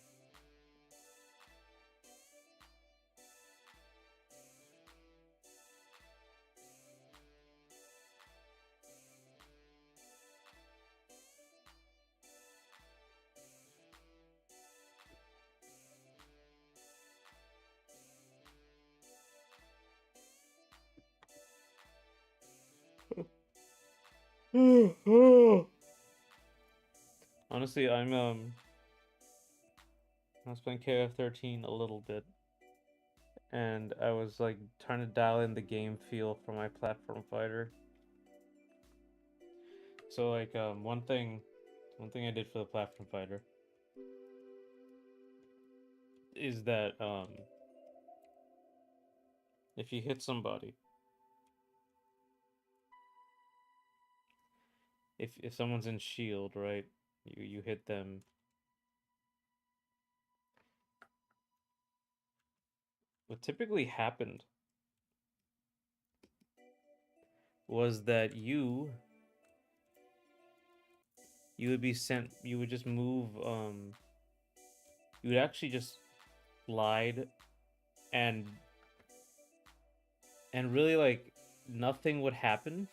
Honestly, I was playing KF13 a little bit, and I was like trying to dial in the game feel for my platform fighter. So like one thing I did for the platform fighter is that if you hit somebody, if someone's in shield, right, you hit them. What typically happened was that you would be sent, you would just move, you would actually just glide, and really like nothing would happen.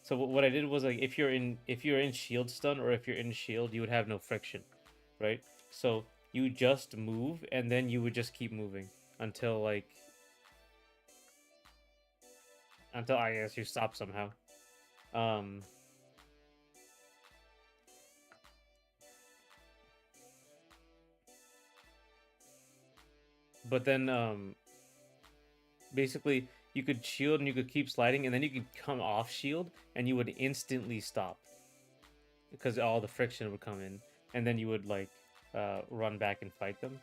So what I did was, like, if you're in shield stun, or if you're in shield, you would have no friction, right? So you just move, and then you would just keep moving until I guess you stop somehow. Um, but then basically you could shield and you could keep sliding, and then you could come off shield and you would instantly stop because all the friction would come in, and then you would run back and fight them.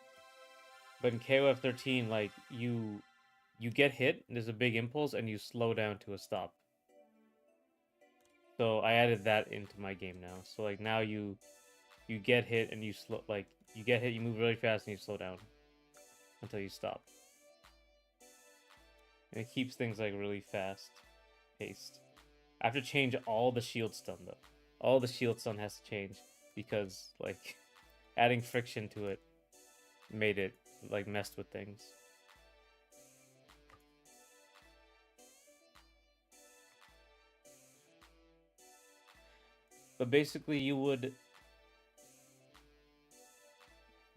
But in KOF 13, like you get hit, there's a big impulse, and you slow down to a stop. So I added that into my game now. So like now you get hit and you slow, like you get hit, you move really fast and you slow down until you stop. And it keeps things like really fast paced. I have to change all the shield stun though. All the shield stun has to change because like adding friction to it made it like messed with things. But basically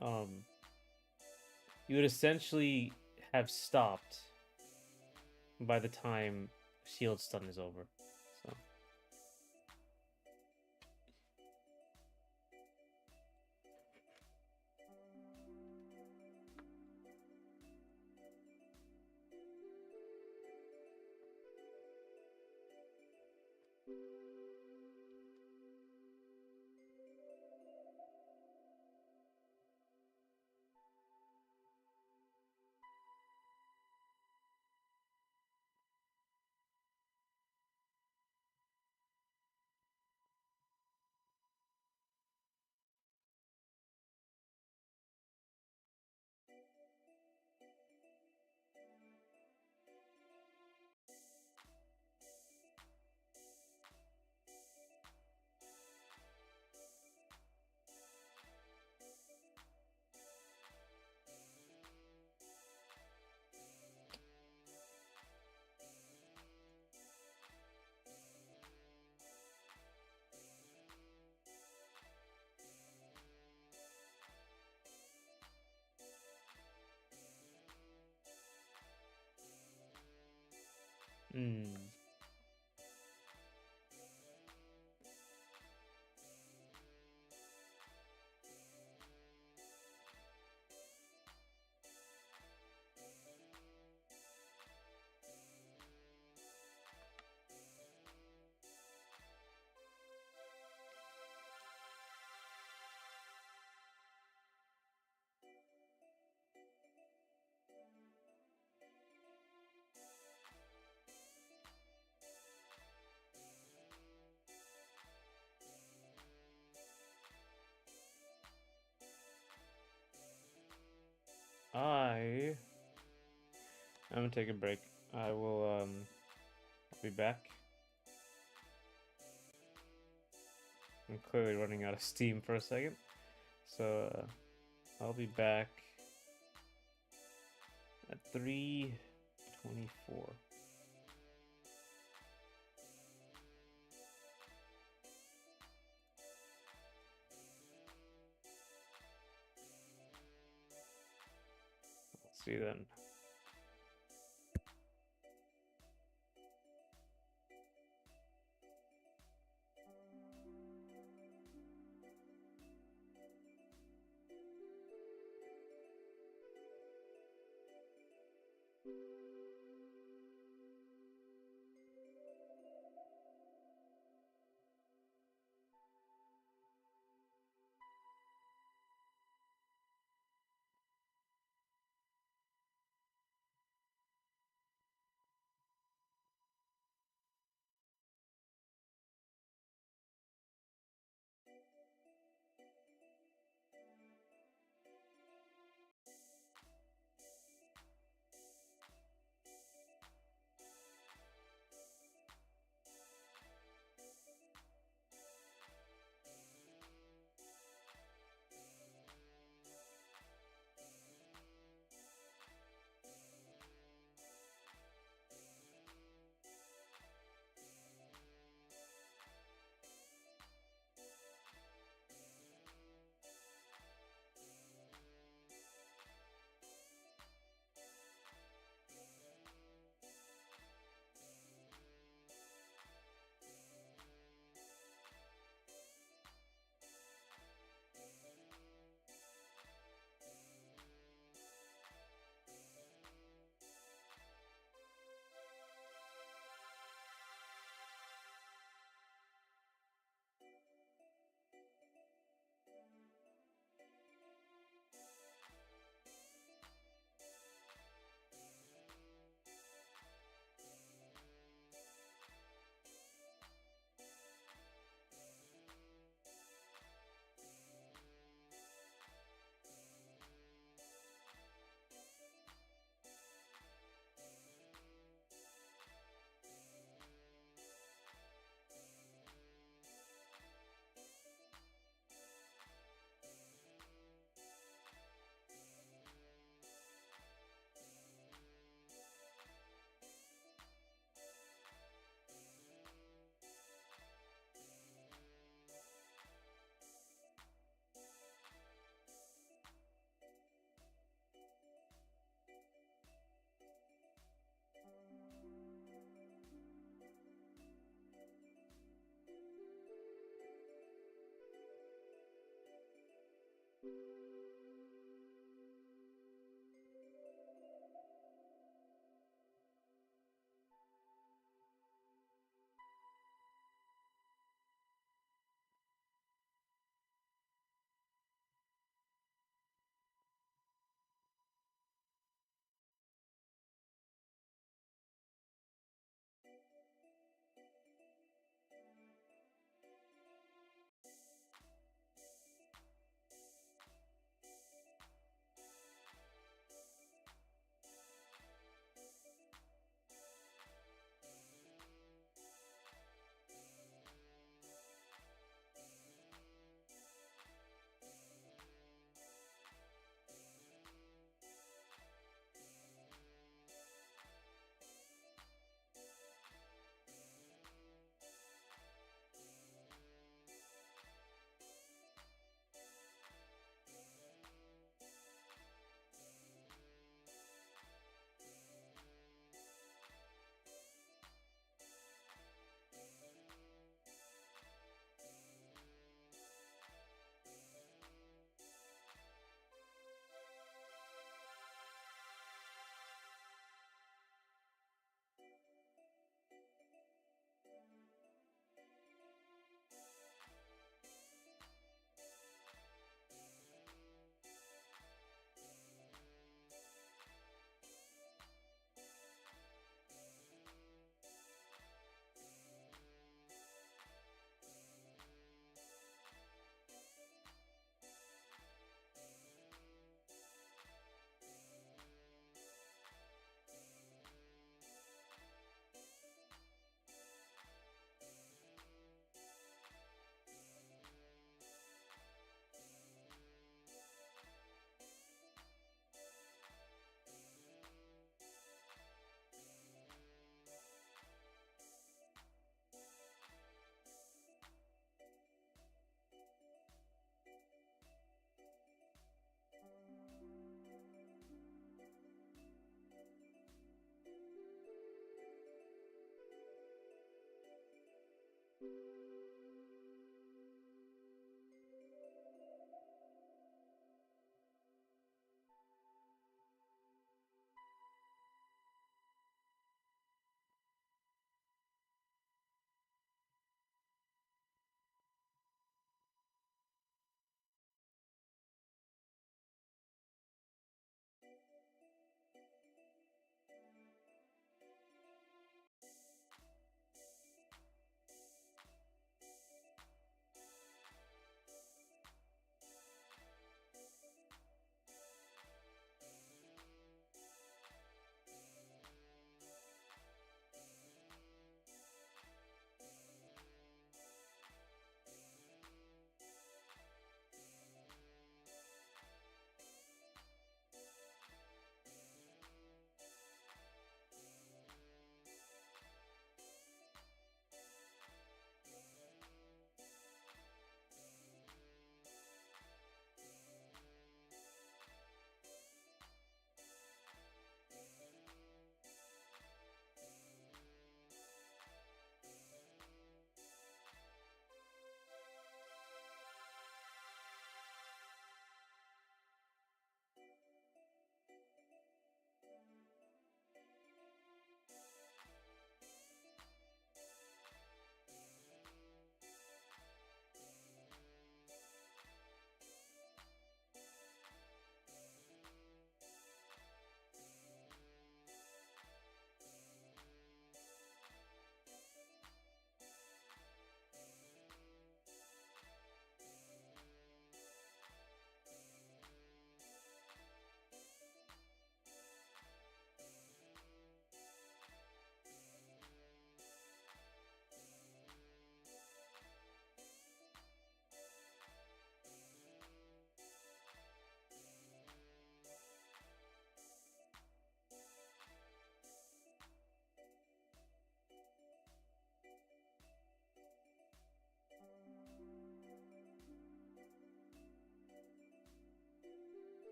um you would essentially have stopped by the time shield stun is over. So Hmm. I'm gonna take a break. I will be back. I'm clearly running out of steam for a second. So I'll be back at 3:24. See you then.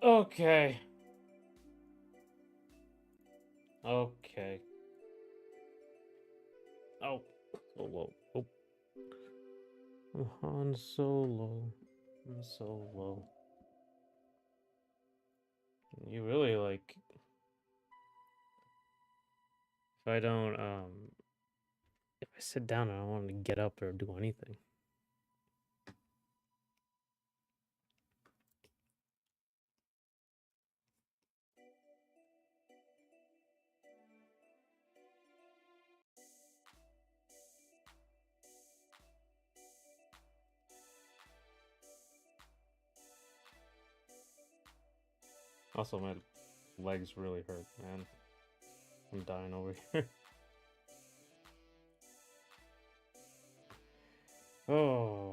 Okay. Okay. Oh. Solo. Oh. Han Solo. Han Solo. You really like. If I don't, if I sit down, I don't want to get up or do anything. Also, my legs really hurt, man. I'm dying over here. Oh.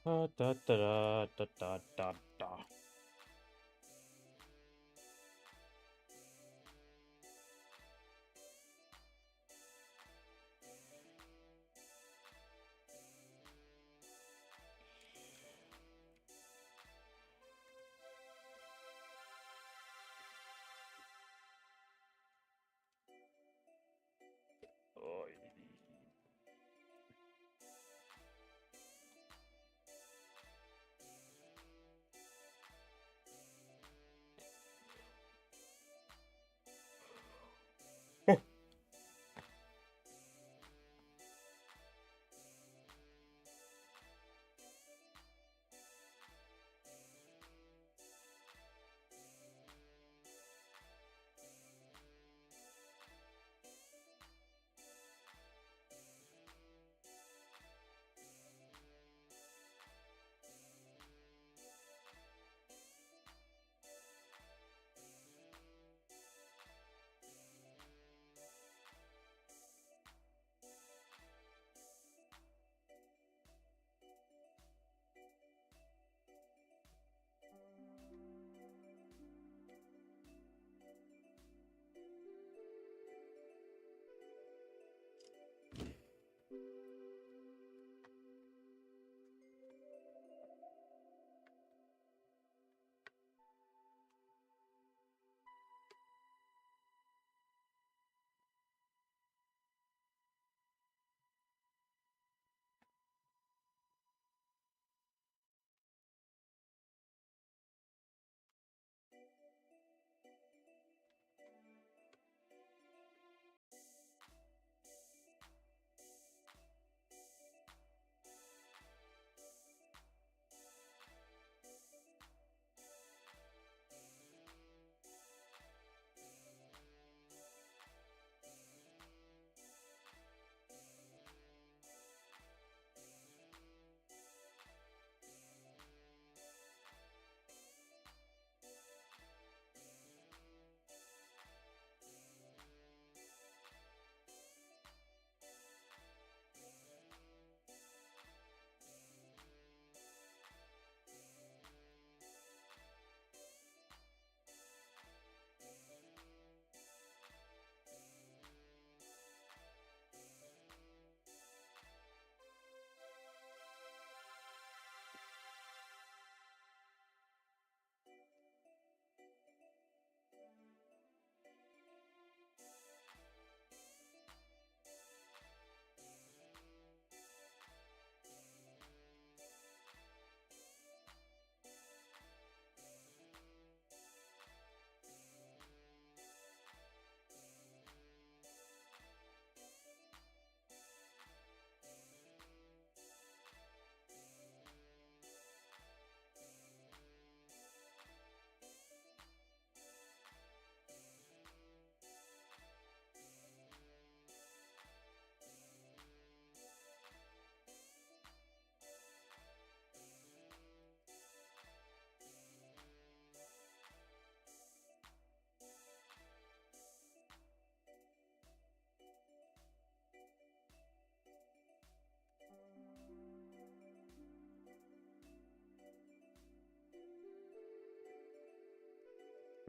Da, da, da, da, da, da, da. Oh,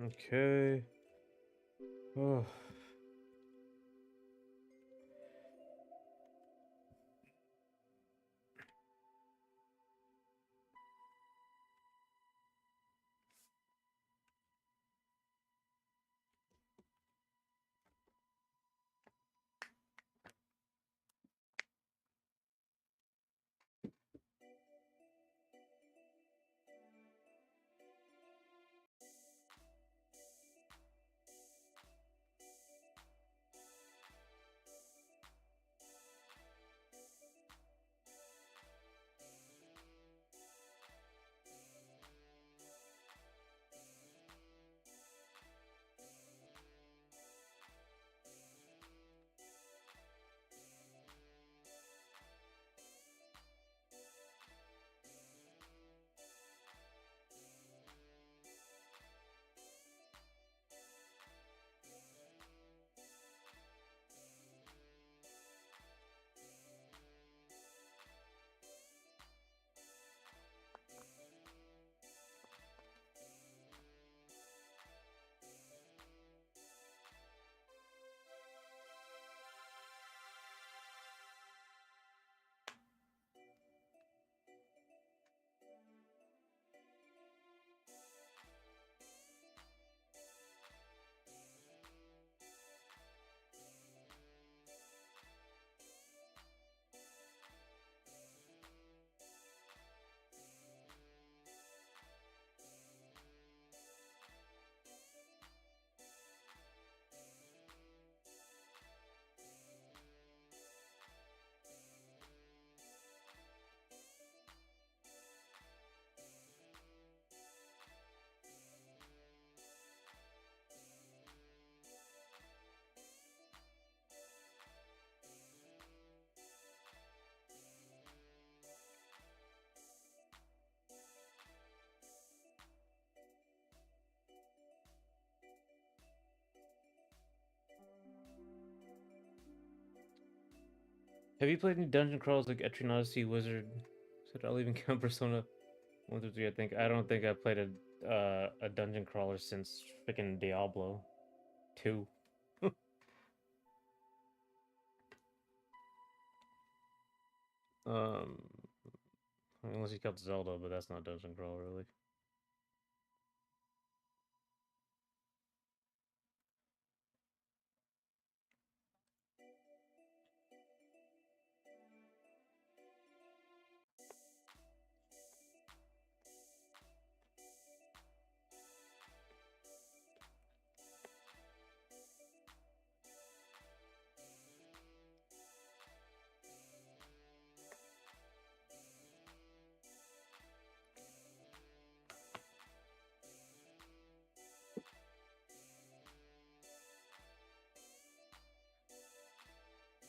Okay. Oh. Have you played any dungeon crawls like Eternal Odyssey, Wizard? Said I'll even count Persona 1 through 3. I don't think I've played a dungeon crawler since freaking Diablo 2. um, unless you count Zelda, but that's not dungeon crawl really.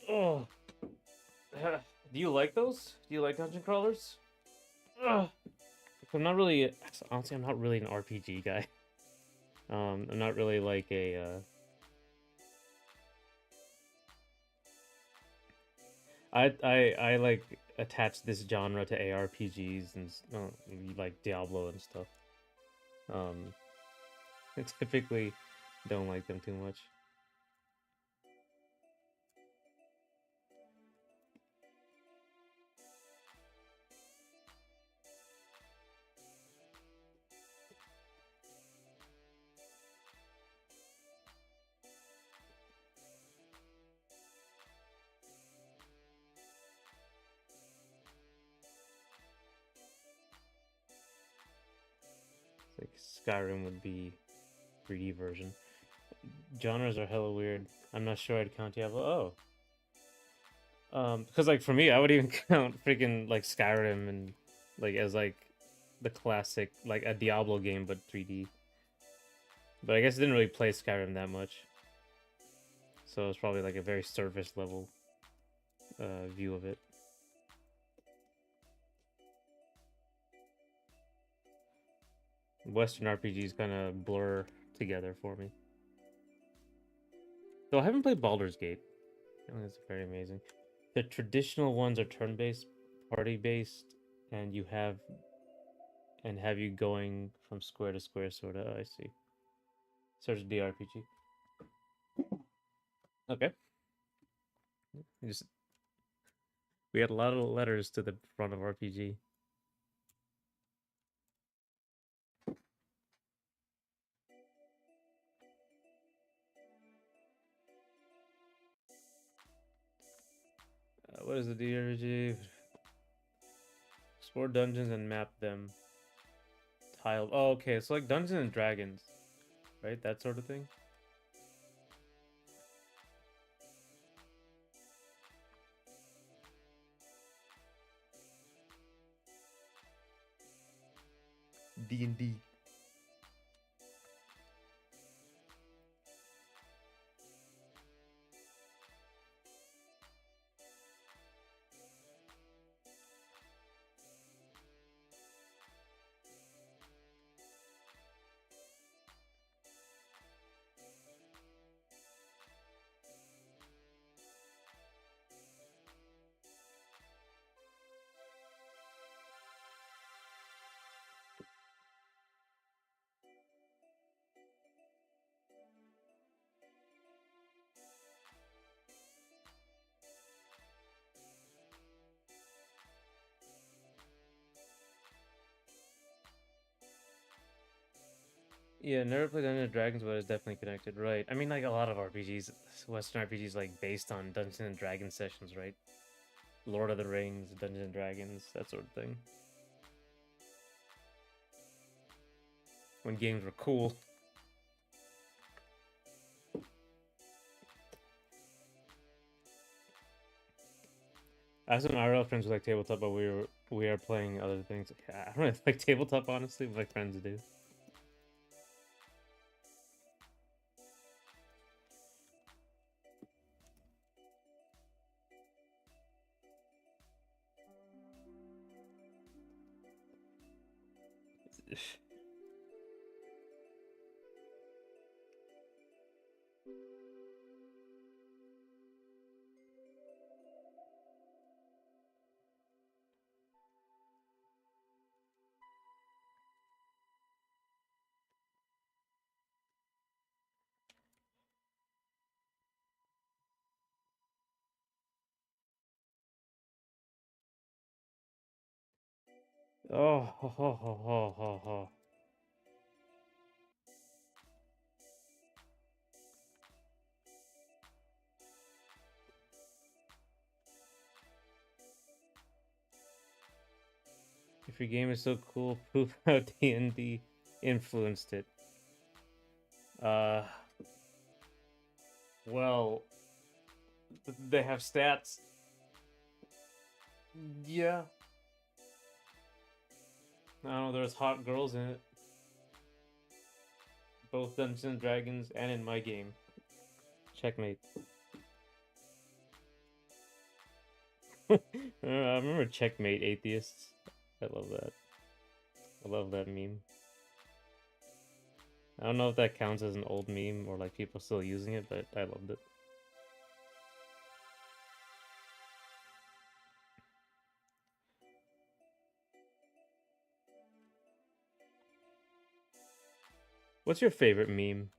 Oh, do you like those? Do you like dungeon crawlers? Ugh. I'm not really. Honestly, I'm not really an RPG guy. I'm not really like a. I like attach this genre to ARPGs and like Diablo and stuff. Um, I typically don't like them too much. Like Skyrim would be 3D version. Genres are hella weird. I'm not sure I'd count Diablo. Because like for me, I would even count freaking like Skyrim and like as like the classic like a Diablo game but 3D. But I guess I didn't really play Skyrim that much, so it's probably like a very surface level view of it. Western RPGs kind of blur together for me. Though I haven't played Baldur's Gate. I think it's very amazing. The traditional ones are turn-based, party-based, and have you going from square to square, sort of. I see. Search DRPG. Okay. We had a lot of letters to the front of RPG. What is the DRPG? Explore dungeons and map them. Tiled. Oh, okay. It's like Dungeons and Dragons, right? That sort of thing. D&D. Yeah, never played Dungeons and Dragons, but it's definitely connected, right? I mean, like a lot of RPGs, Western RPGs, like based on Dungeons and Dragons sessions, right? Lord of the Rings, Dungeons and Dragons, that sort of thing. When games were cool. I have some IRL friends who like tabletop, but we are playing other things. I don't really like tabletop, honestly, but my friends do. Oh, ho, ho, ho, ho, ho, ho. If your game is so cool, prove how D&D influenced it. Well, they have stats. Yeah. I don't know, there's hot girls in it. Both Dungeons and Dragons and in my game. Checkmate. I remember Checkmate Atheists. I love that. I love that meme. I don't know if that counts as an old meme or like people still using it, but I loved it. What's your favorite meme?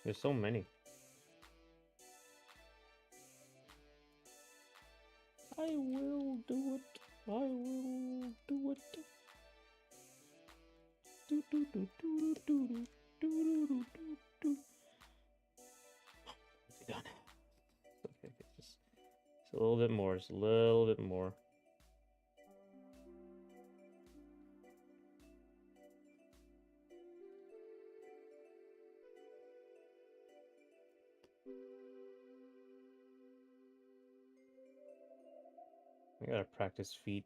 There's so many. I will do it. I will do it. Do, do, do, do, do, do, do, do, do, do. Done. Okay, just a little bit more. Just a little bit more. I gotta practice feet.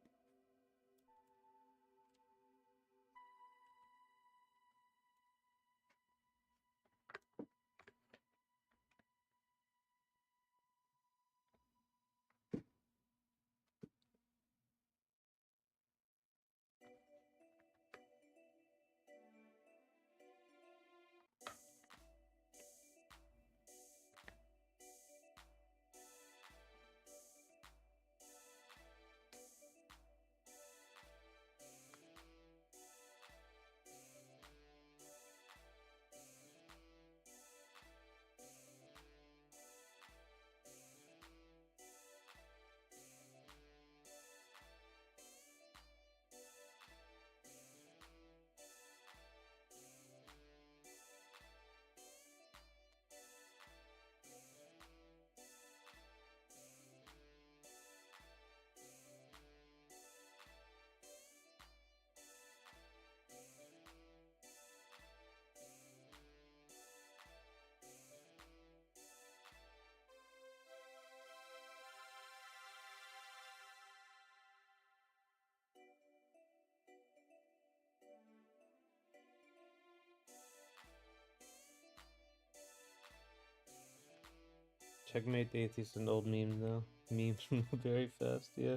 Checkmate the Atheist is an old meme now. Memes move very fast, yeah.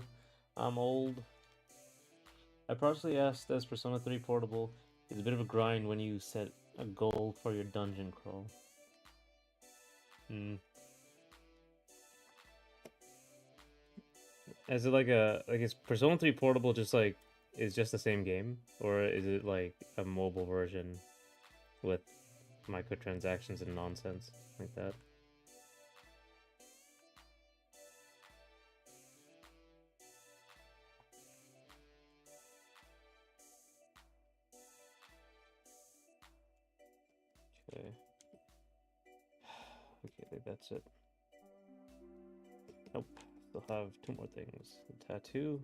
I'm old. I partially asked as Persona 3 Portable is a bit of a grind when you set a goal for your dungeon crawl. Hmm. Is it like is Persona 3 Portable just like is just the same game? Or is it like a mobile version with microtransactions and nonsense like that? Okay. Okay, I think that's it. Nope. Still have two more things. The tattoo.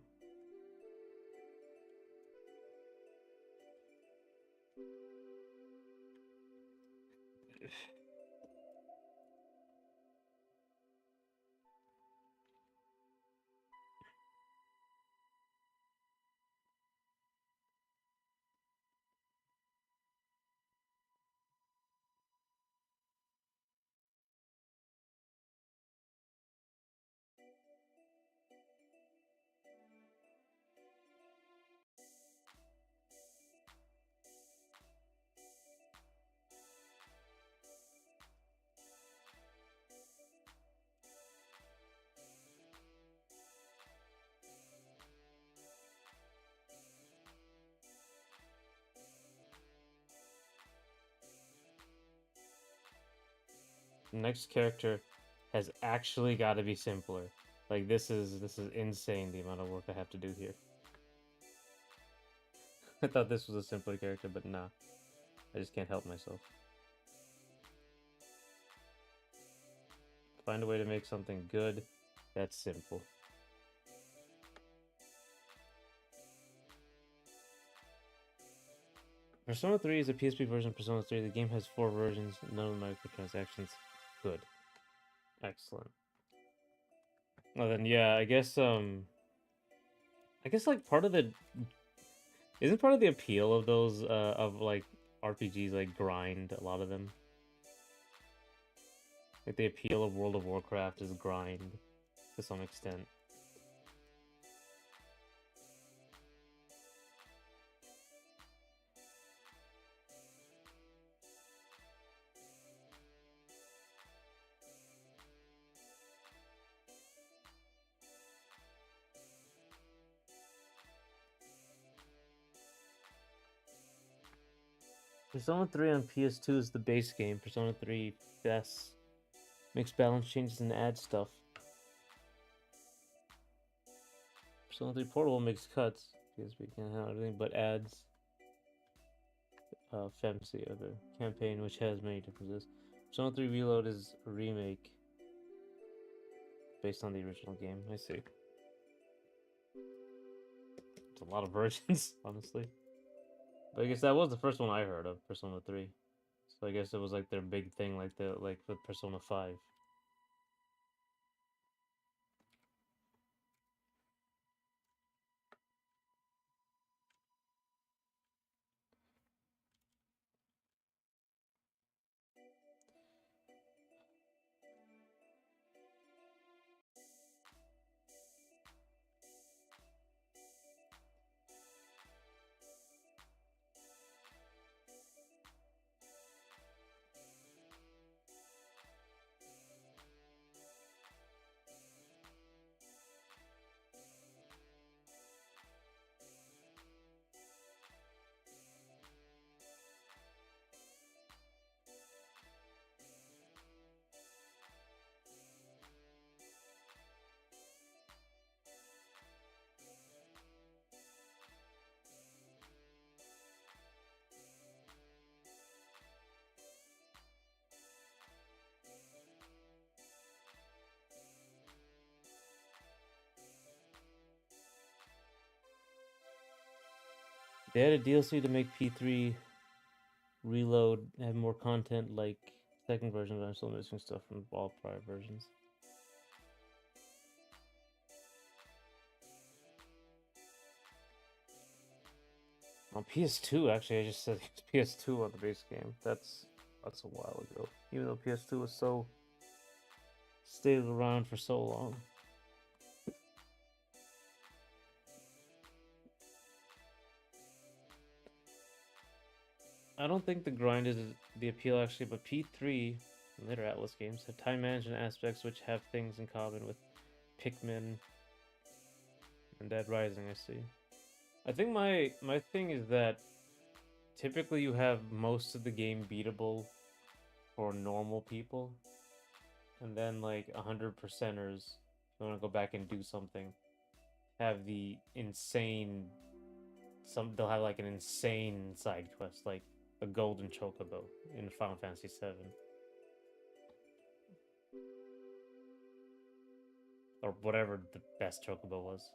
Next character has actually got to be simpler. Like this is insane the amount of work I have to do here. I thought this was a simpler character, but nah. I just can't help myself. Find a way to make something good that's simple. Persona 3 is a PSP version of Persona 3. The game has 4 versions, none of the microtransactions. Good. Excellent. Well then yeah, I guess like part of the isn't part of the appeal of those of like RPGs like grind, a lot of them. Like the appeal of World of Warcraft is grind to some extent. Persona 3 on PS2 is the base game. Persona 3 FS makes balance changes and adds stuff. Persona 3 Portable makes cuts. PSP can't handle everything, but adds FEMC, other campaign, which has many differences. Persona 3 Reload is a remake based on the original game. I see. It's a lot of versions, honestly. But I guess that was the first one I heard of, Persona 3. So I guess it was like their big thing, like with Persona 5. They had a DLC to make P3 Reload have more content like second version, but I'm still missing stuff from all prior versions. On PS2, actually, I just said PS2 on the base game. That's a while ago. Even though PS2 was so stayed around for so long. I don't think the grind is the appeal actually, but P3 and later Atlas games have time management aspects which have things in common with Pikmin and Dead Rising, I see. I think my thing is that typically you have most of the game beatable for normal people, and then like 100%ers who want to go back and do something have the insane they'll have like an insane side quest like a golden chocobo in Final Fantasy VII or whatever the best chocobo was.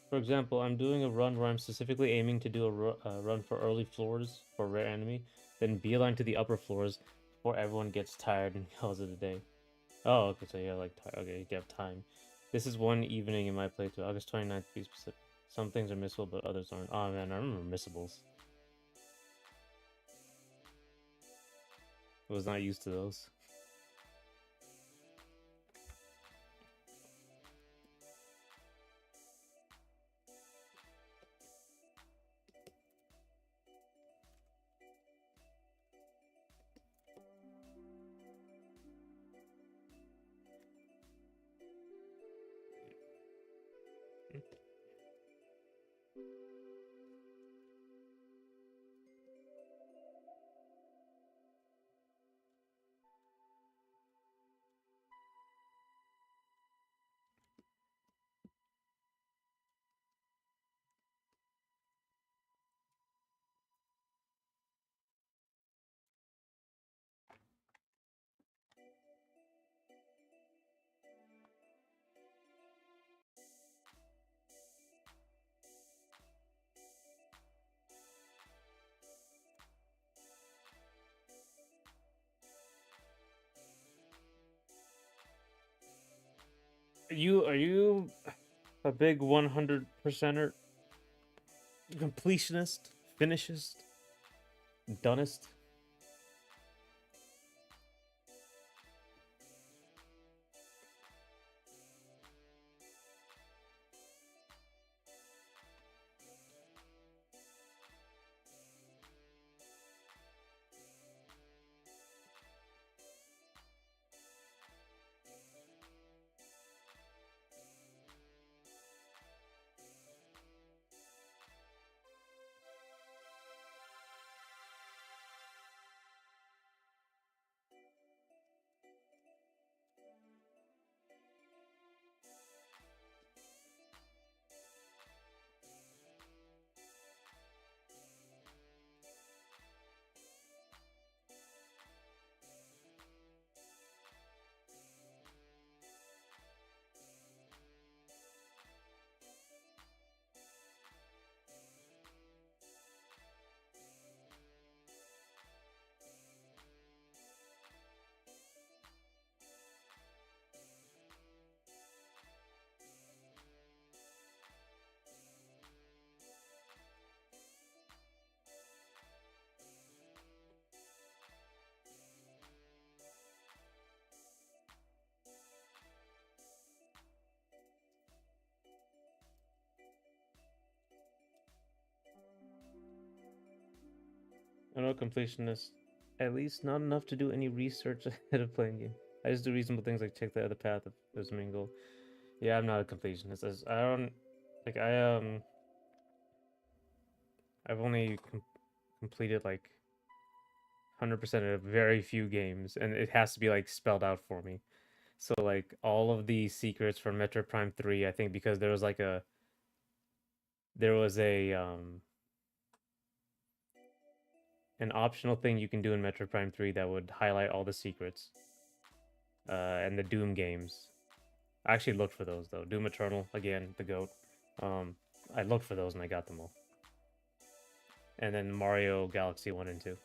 For example, I'm doing a run where I'm specifically aiming to do a run for early floors for rare enemy, then beeline to the upper floors before everyone gets tired and calls it a day. Oh, okay, so yeah, like, okay, you have time. This is one evening in my playthrough, August 29th to be specific. Some things are missable, but others aren't. Oh man, I remember missables. I was not used to those. Are you a big 100%er completionist, finishist, donist? I'm no completionist. At least not enough to do any research ahead of playing game. I just do reasonable things like check the other path if there's a main goal. Yeah, I'm not a completionist. I don't like I've only completed like 100% of very few games, and it has to be like spelled out for me. So like all of the secrets from Metro Prime 3, I think because there was a an optional thing you can do in Metro Prime 3 that would highlight all the secrets. And the Doom games. I actually looked for those though. Doom Eternal, again, the GOAT. Um, I looked for those and I got them all. And then Mario Galaxy 1 and 2.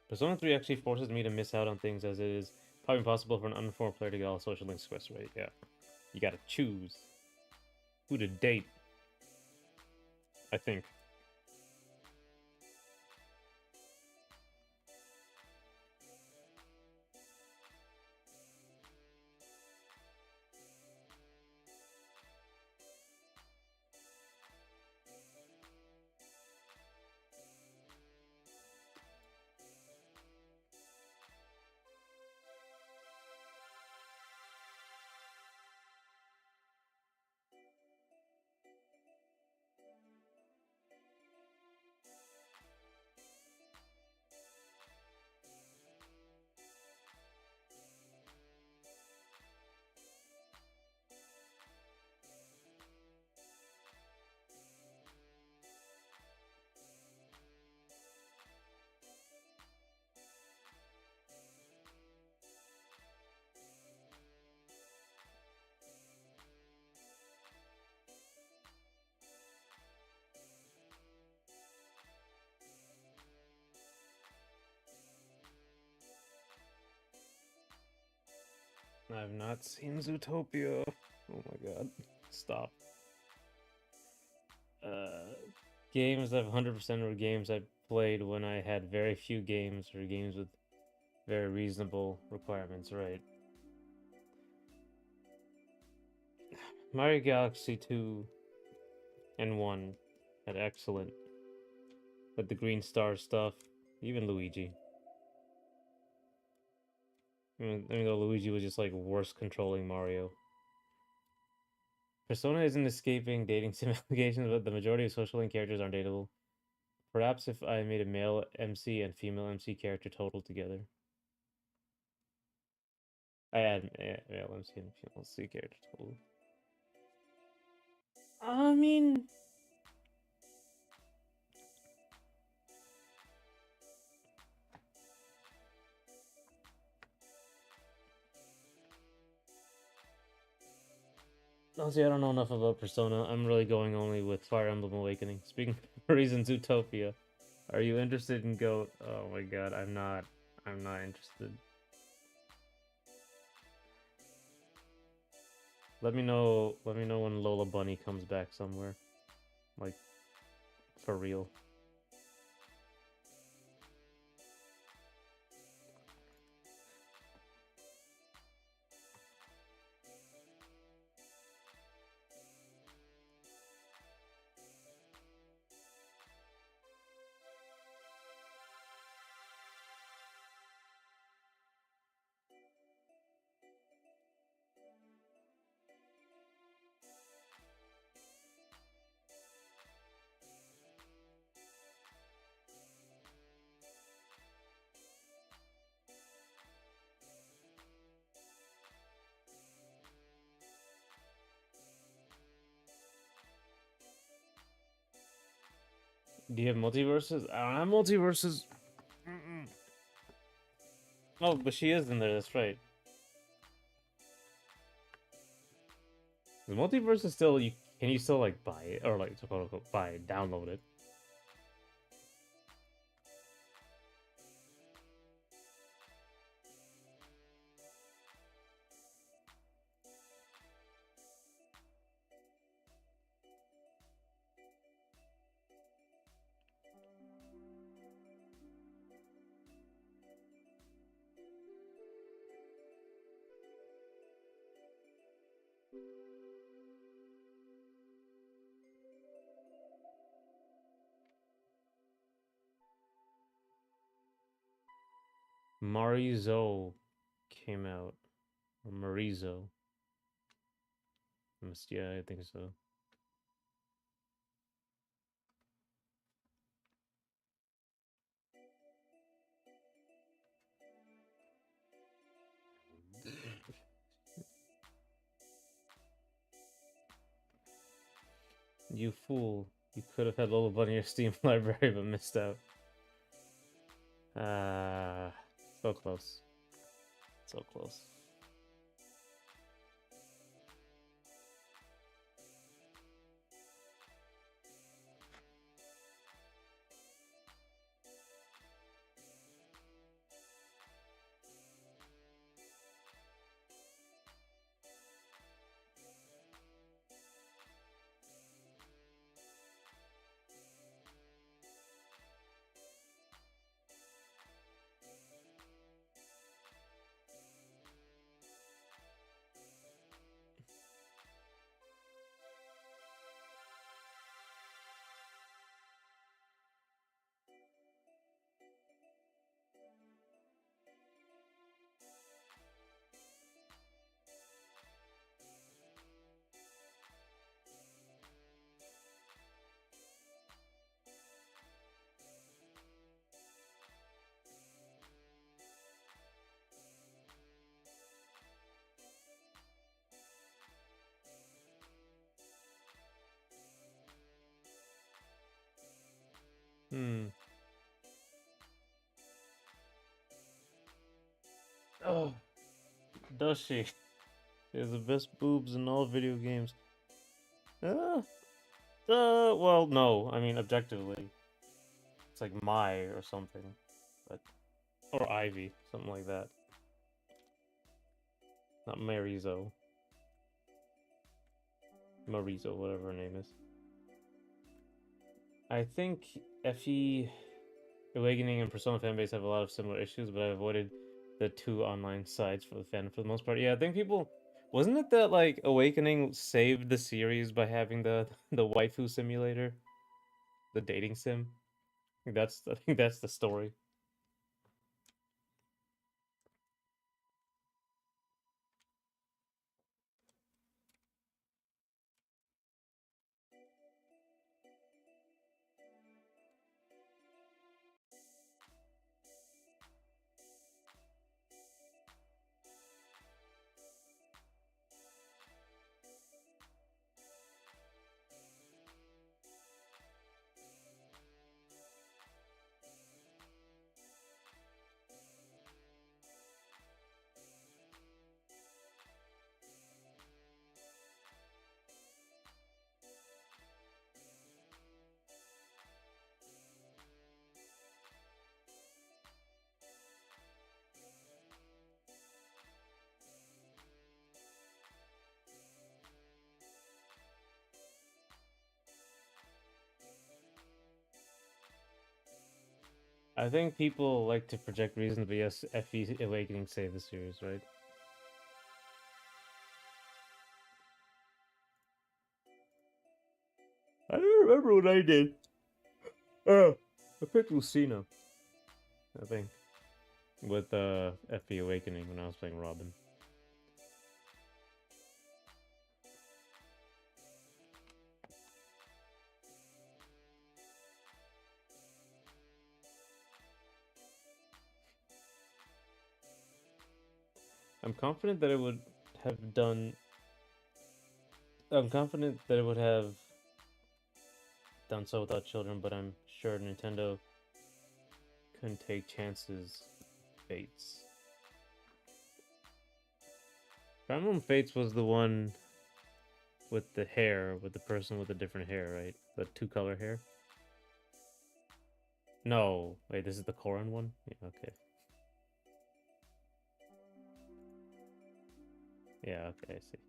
Persona 3 actually forces me to miss out on things as it is probably impossible for an uninformed player to get all social links quests right. Yeah. You gotta choose who to date, I think. I've not seen Zootopia. Oh my god. Stop. Uh, games I've 100% were games I played when I had very few games or games with very reasonable requirements, right? Mario Galaxy 2 and 1 had excellent. But the Green Star stuff, even Luigi. I mean, though Luigi was just like worse controlling Mario. Persona isn't escaping dating sim allegations, but the majority of social link characters aren't dateable. Perhaps if I made a male MC and female MC character total together. I add male MC and female MC character total. I mean, honestly, I don't know enough about Persona. I'm really going only with Fire Emblem Awakening. Speaking of reasons, Utopia. Are you interested in Goat? Oh my god, I'm not. I'm not interested. Let me know. Let me know when Lola Bunny comes back somewhere, like for real. Do you have multiverses? I don't have multiverses. Mm-mm. Oh, but she is in there. That's right. The multiverse is still you. Can you still like buy it or like quote unquote buy it, download it? Marizo came out. Or Marizo. Yeah, I think so. You fool. You could have had Lullaby in your Steam library but missed out. So close. So close. Hmm. Oh, does she? She has the best boobs in all video games. Uh, well, no. I mean, objectively. It's like Mai or something. But or Ivy, something like that. Not Marizo. Marizo, whatever her name is. I think FE Awakening and Persona fanbase have a lot of similar issues, but I avoided the two online sites for the fan for the most part. Yeah, I think people wasn't it that like Awakening saved the series by having the the waifu simulator, the dating sim. I think that's the story. I think people like to project reasons, but yes, FE Awakening saved the series, right? I don't remember what I did. Oh, I picked Lucina, I think, with FE Awakening when I was playing Robin. I'm confident that it would have done. I'm confident that it would have done so without children, but I'm sure Nintendo couldn't take chances. Fates. Fire Emblem Fates was the one with the hair, with the person with the different hair, right? The two-color hair. No, wait, this is the Corrin one. Yeah, okay. Yeah, okay, I see.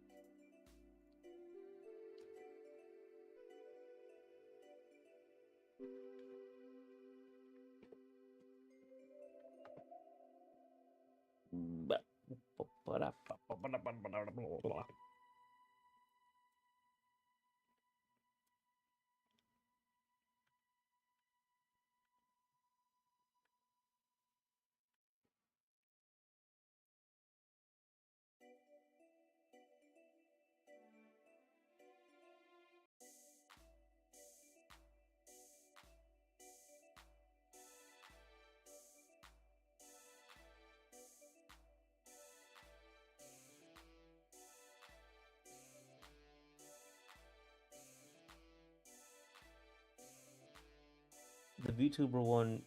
The VTuber one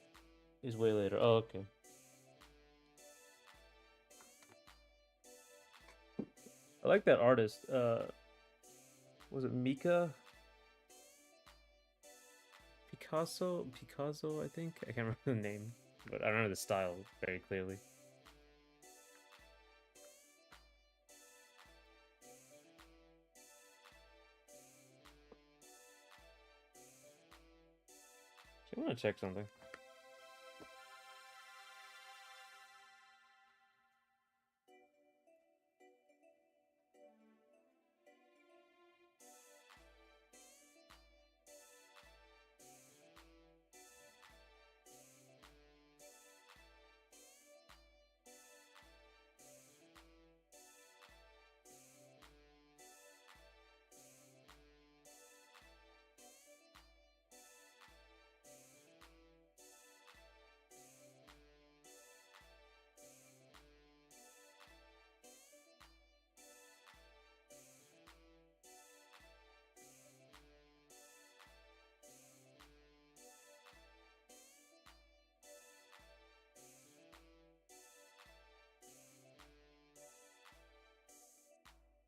is way later. Oh, okay. I like that artist. Was it Mika? Picasso, I think. I can't remember the name, but I remember the style very clearly. I want to check something.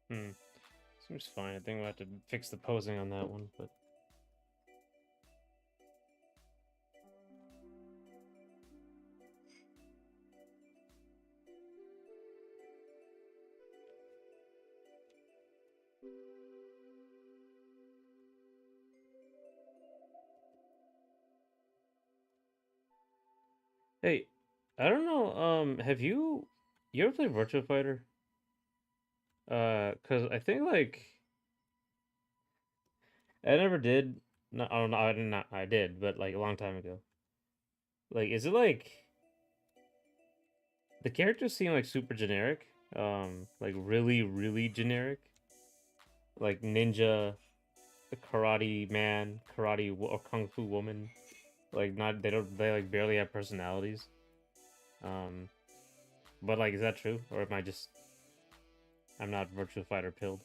Hmm. Seems fine. I think we'll have to fix the posing on that one, but. Hey, I don't know. Have you ever played Virtua Fighter? Cause I think like I never did. No, oh, no, I did not. I did, but like a long time ago. Like, is it like the characters seem like super generic? Like really, really generic. Like ninja, the karate man, or kung fu woman. Like not they like barely have personalities. Um, but like, is that true, or am I just I'm not Virtua Fighter pilled?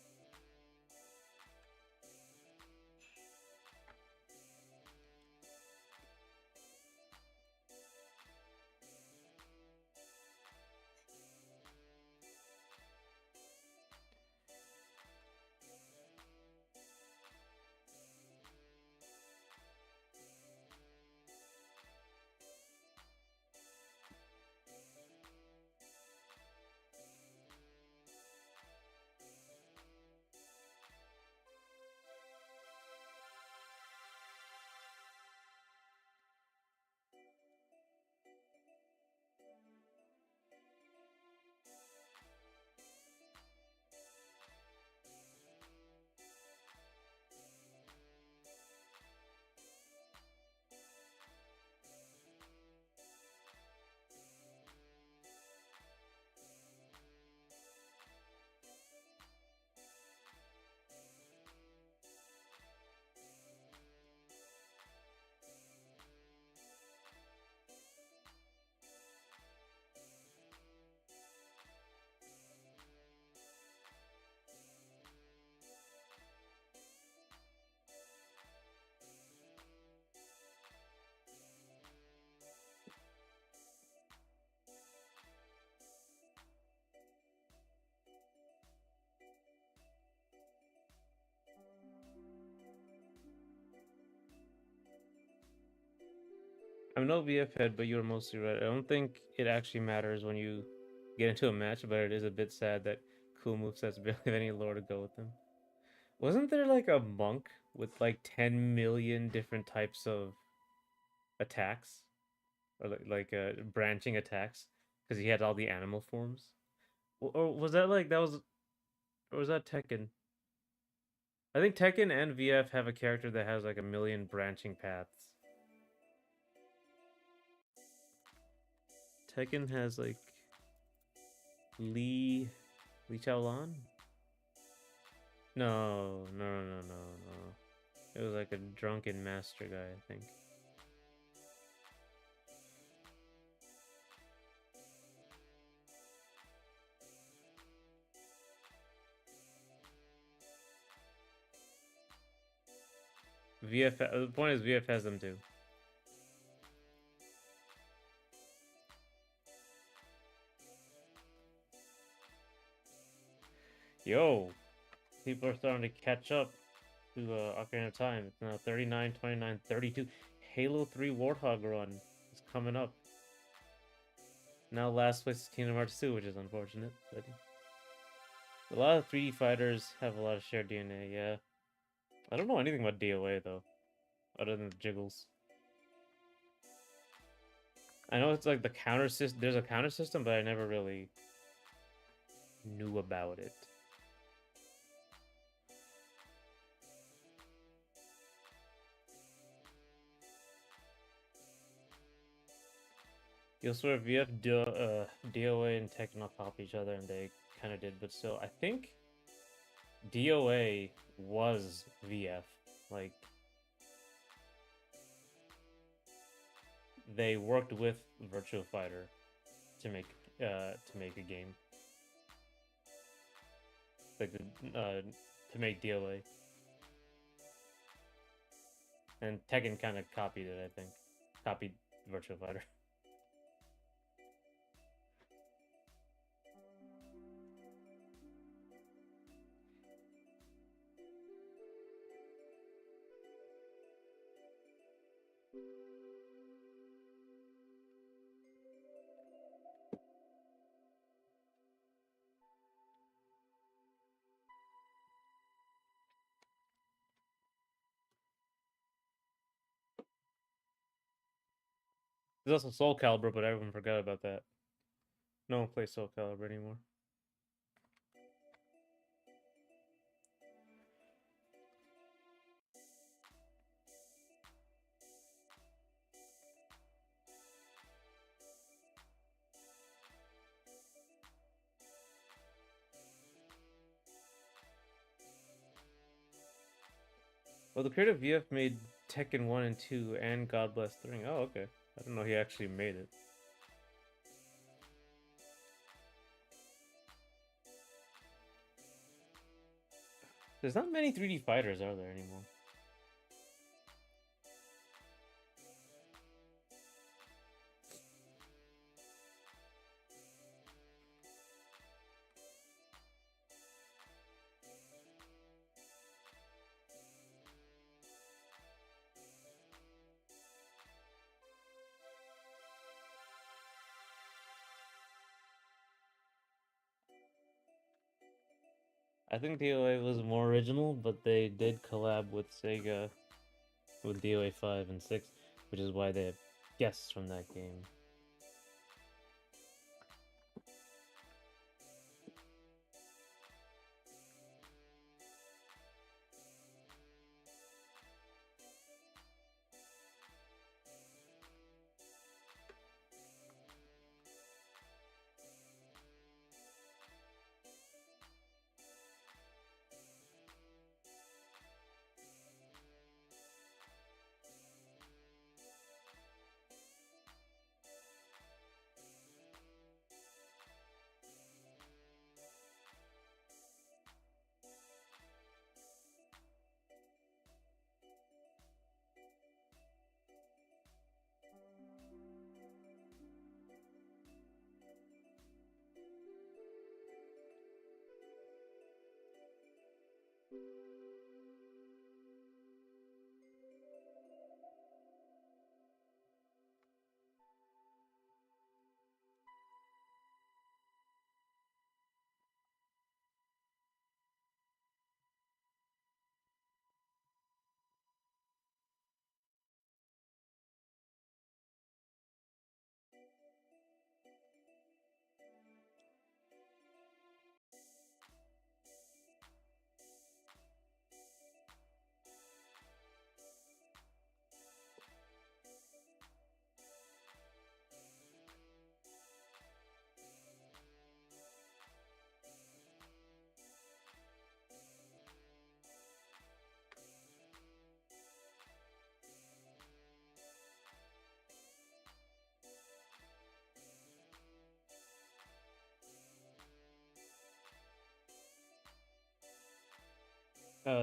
I'm no VF head, but you're mostly right. I don't think it actually matters when you get into a match, but it is a bit sad that cool movesets barely have any lore to go with them. Wasn't there like a monk with like 10 million different types of attacks? Or branching attacks? Because he had all the animal forms? Or was that like, that was, or was that Tekken? I think Tekken and VF have a character that has like a million branching paths. Tekken has like Lee Chaolan? No. It was like a drunken master guy, I think. VF. The point is, VF has them too. Yo, people are starting to catch up to Ocarina of Time. It's now 39, 29, 32. Halo 3 Warthog run is coming up. Now last place is Kingdom Hearts 2, which is unfortunate. But a lot of 3D fighters have a lot of shared DNA, yeah. I don't know anything about DOA though, other than the jiggles. I know it's like the counter system. There's a counter system, but I never really knew about it. You'll swear VF, DOA, and Tekken off top each other, and they kind of did, but still, I think DOA was VF. Like, they worked with Virtua Fighter to make a game, like to make DOA, and Tekken kind of copied it. I think copied Virtua Fighter. There's also Soul Calibur, but everyone forgot about that. No one plays Soul Calibur anymore. Well, the creator of VF made Tekken 1 and 2 and God Bless 3. Oh, okay. I don't know he actually made it. There's not many 3D fighters, are there, anymore? I think DOA was more original, but they did collab with Sega with DOA 5 and 6, which is why they have guests from that game.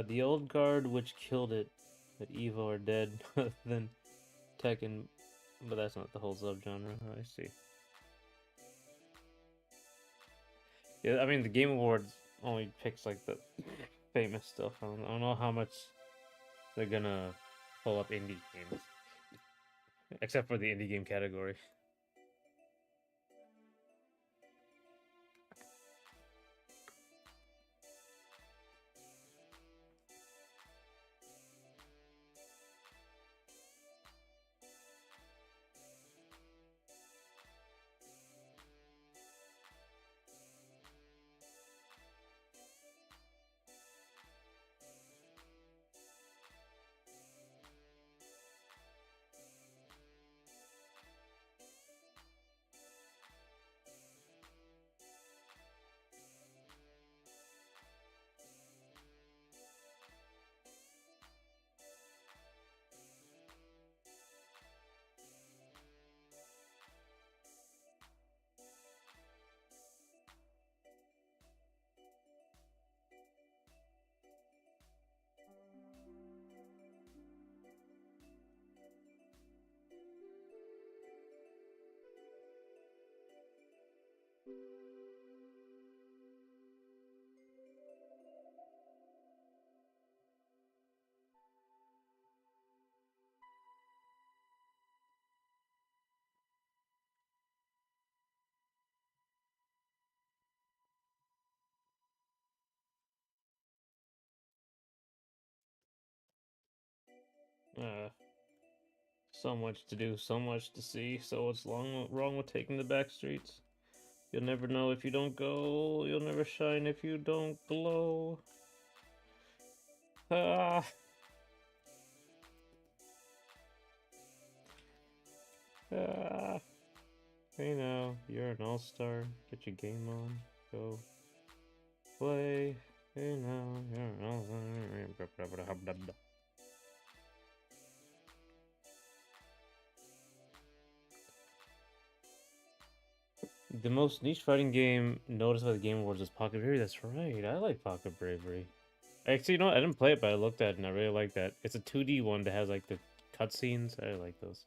The old guard which killed it, but Evo are dead, then Tekken, but that's not the whole subgenre. I see. Yeah, I mean the Game Awards only picks like the famous stuff. I don't know how much they're gonna pull up indie games, except for the indie game category. Uh, so much to do, so much to see. So what's wrong with taking the back streets? You'll never know if you don't go. You'll never shine if you don't glow. Ah, ah. Hey now, you're an all-star. Get your game on. Go play. Hey now, you're an all-star. The most niche fighting game noticed by the Game Awards is Pocket Bravery. That's right. I like Pocket Bravery. Actually, you know what? I didn't play it, but I looked at it and I really like that. It's a 2D one that has like the cutscenes. I like those.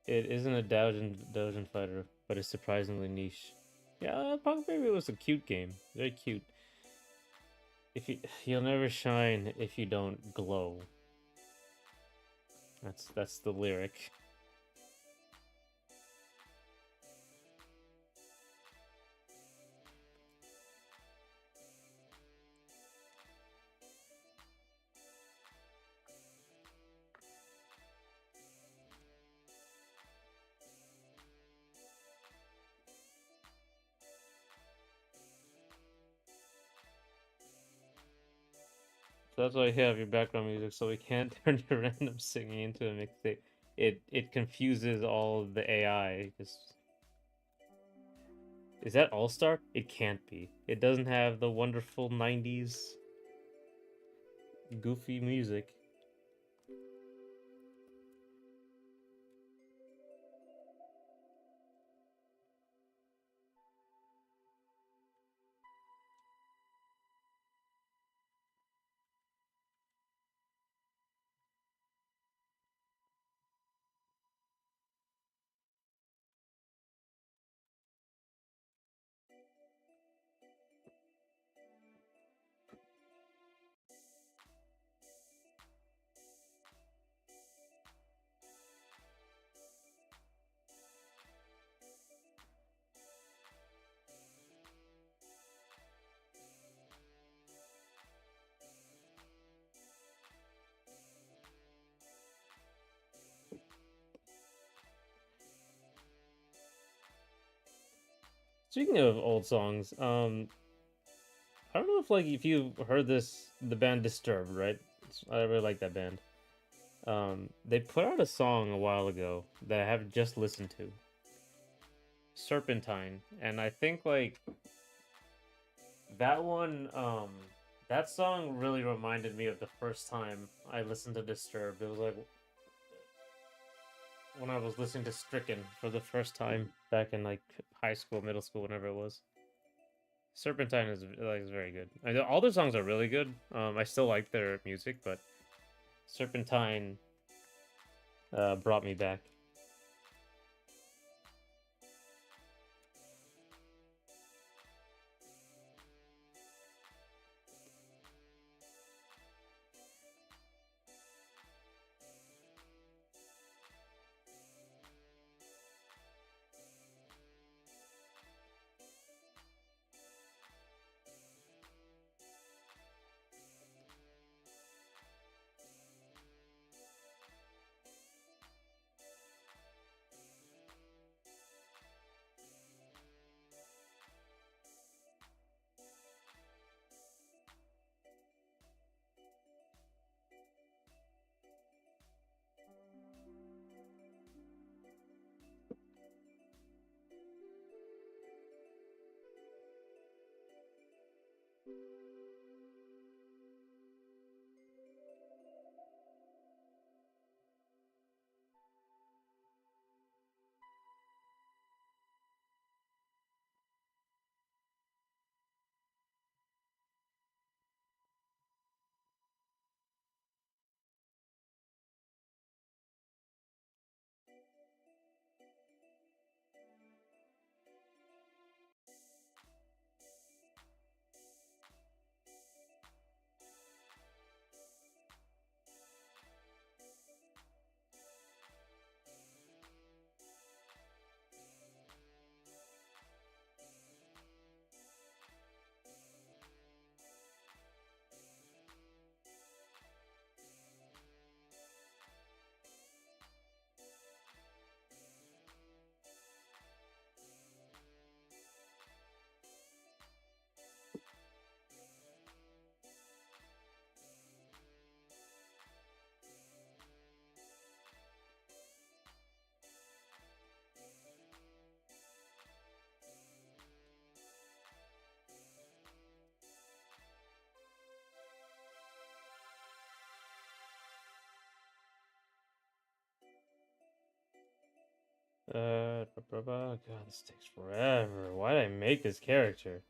It isn't a Doujin fighter, but it's surprisingly niche. Yeah, Pocket Bravery was a cute game. Very cute. If you'll never shine if you don't glow. That's the lyric. So that's why you have your background music, so we can't turn your random singing into a mixtape. It confuses all the AI. Just is that All Star? It can't be. It doesn't have the wonderful '90s goofy music. Speaking of old songs, I don't know if you've heard the band Disturbed, right? I really like that band. They put out a song a while ago that I have just listened to, Serpentine, and I think like that one, that song really reminded me of the first time I listened to Disturbed. It was like when I was listening to Stricken for the first time back in like high school, middle school, whenever it was. Serpentine is very good. All their songs are really good. I still like their music, but Serpentine brought me back. God, this takes forever. Why did I make this character?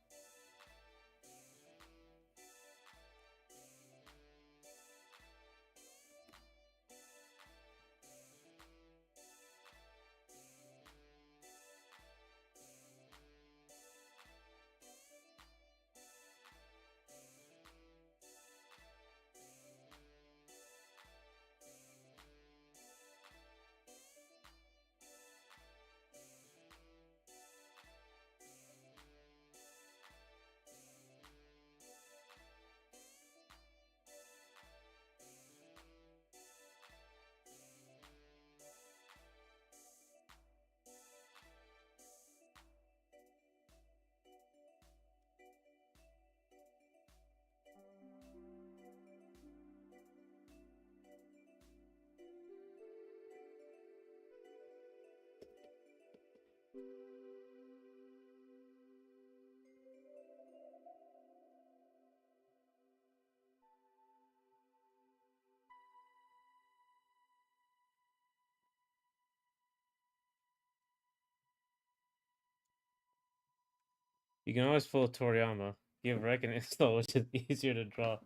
You can always pull Toriyama. Give Wrek an install, which is easier to draw.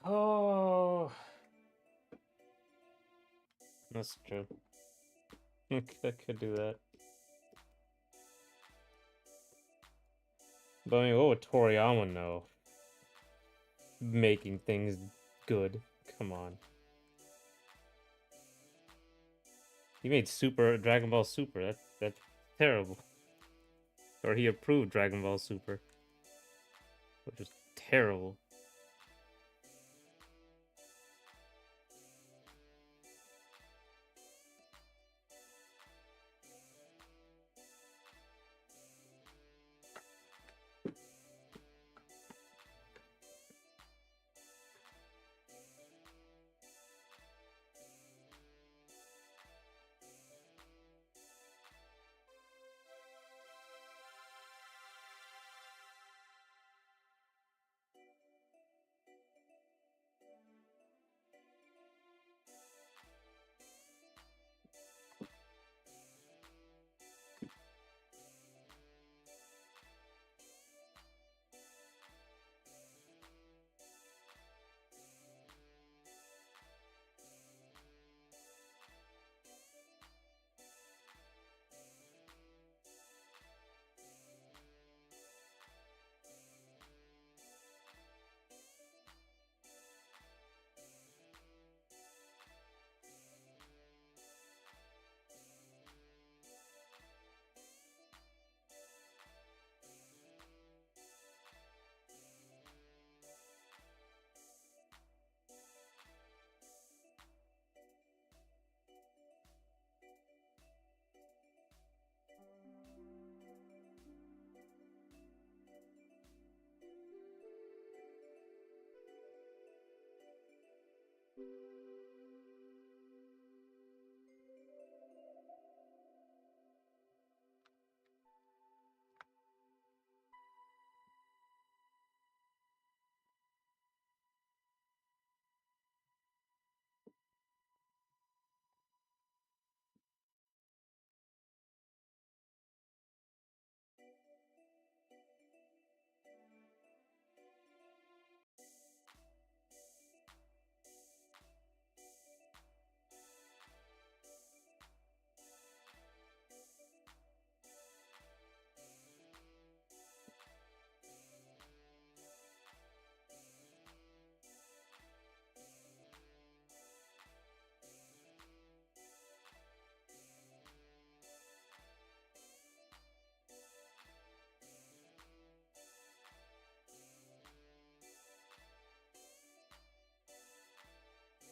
Oh, that's true. I could do that. But I mean, what would Toriyama know? Making things good. Come on. He made Super Dragon Ball Super. That's terrible. Or he approved Dragon Ball Super, which is terrible.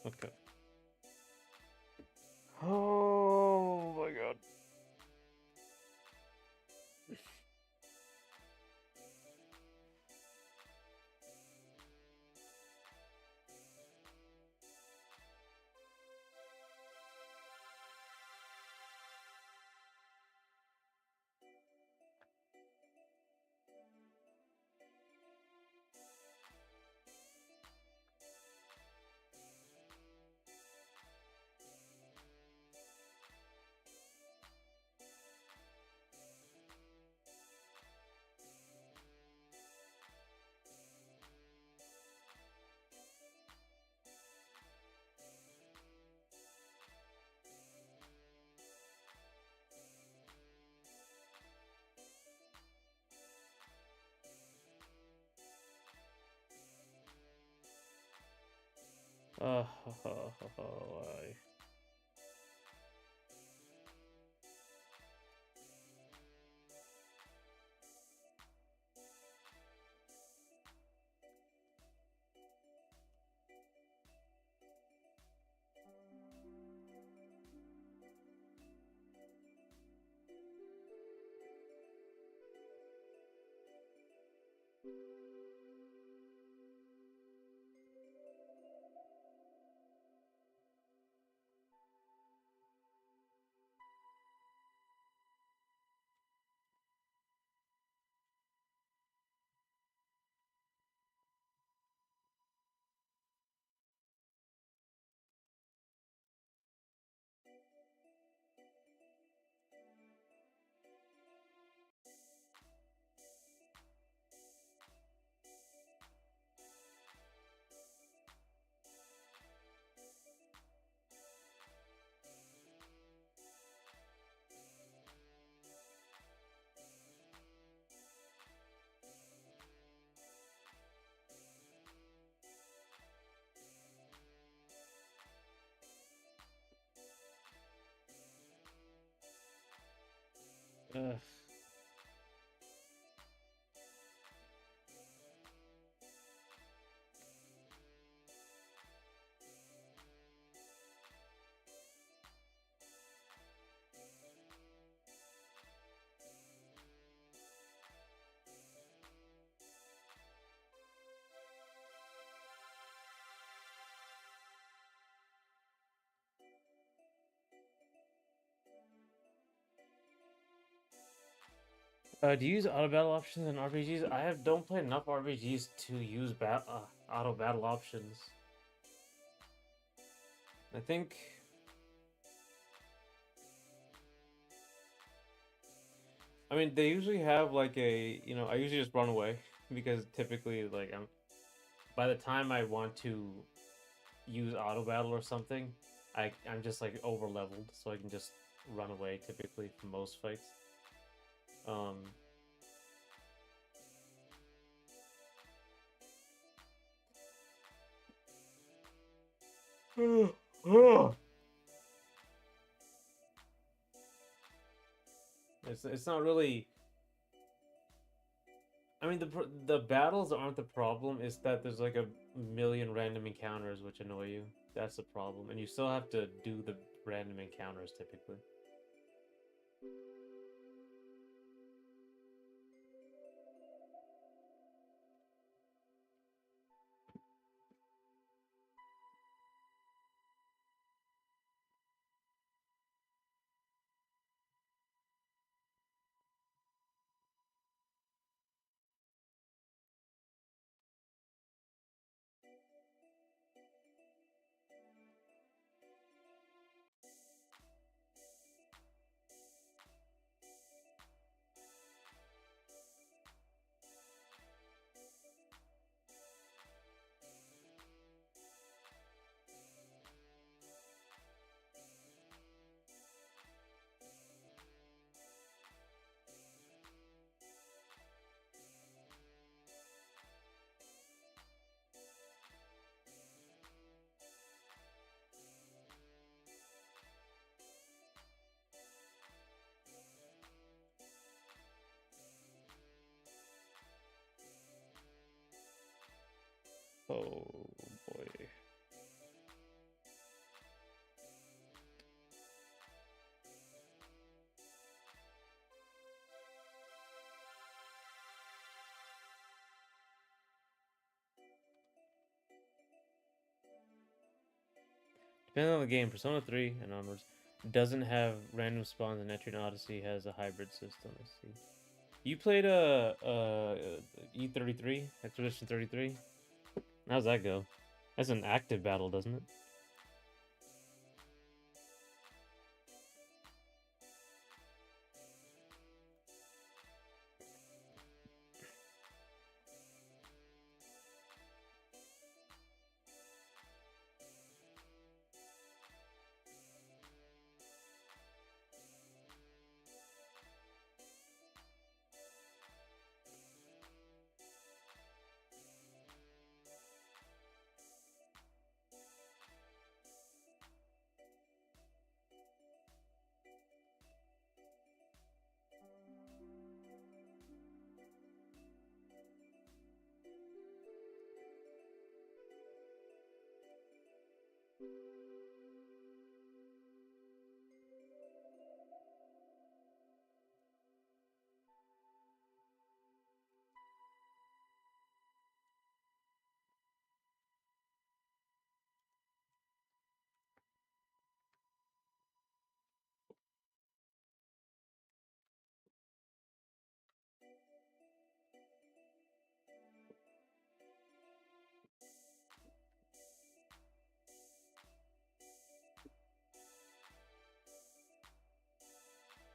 Okay. Oh my god. Why? Ugh. Do you use auto battle options in RPGs? Don't play enough RPGs to use auto battle options. I think. I mean, they usually have like I usually just run away because typically, like, by the time I want to use auto battle or something, I'm just like over leveled, so I can just run away typically for most fights. Um, it's not really. I mean, the battles aren't the problem. It's that there's like a million random encounters which annoy you. That's the problem, and you still have to do the random encounters typically. Oh boy. Depending on the game, Persona 3 and onwards doesn't have random spawns, and Etrian Odyssey has a hybrid system. Let's see. You played E33, Expedition 33. How's that go? That's an active battle, doesn't it?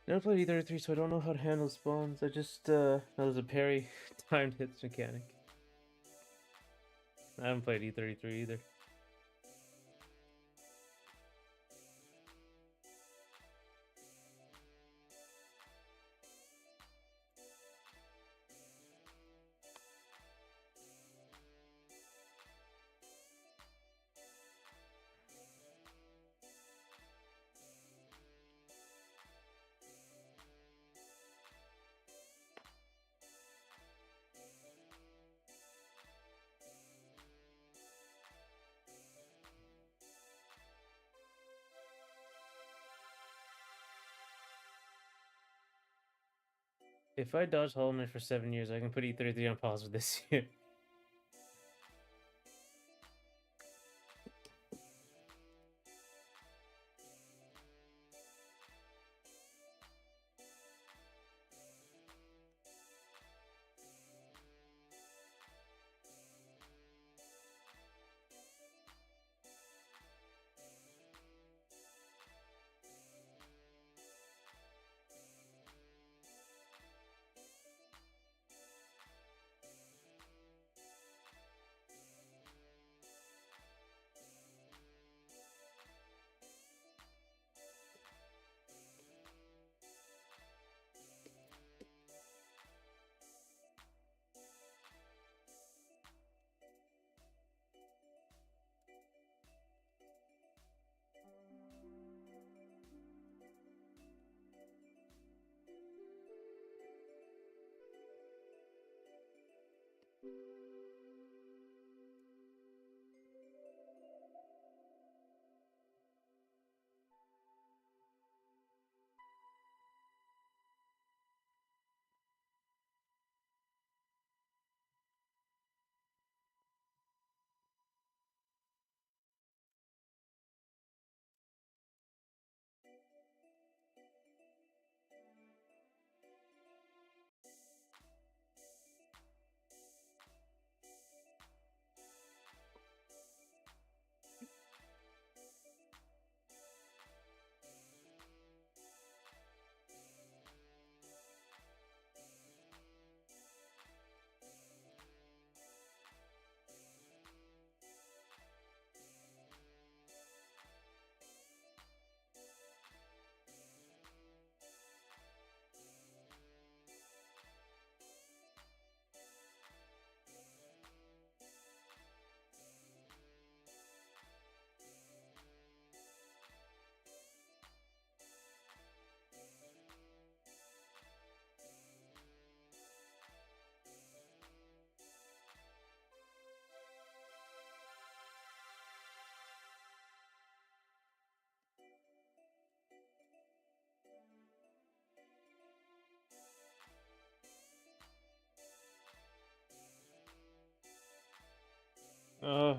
Never played E33, so I don't know how to handle spawns. I just know there's a parry timed hits mechanic. I haven't played E33 either. If I dodge Hollow Knight for 7 years, I can put E33 on pause for this year. Uh,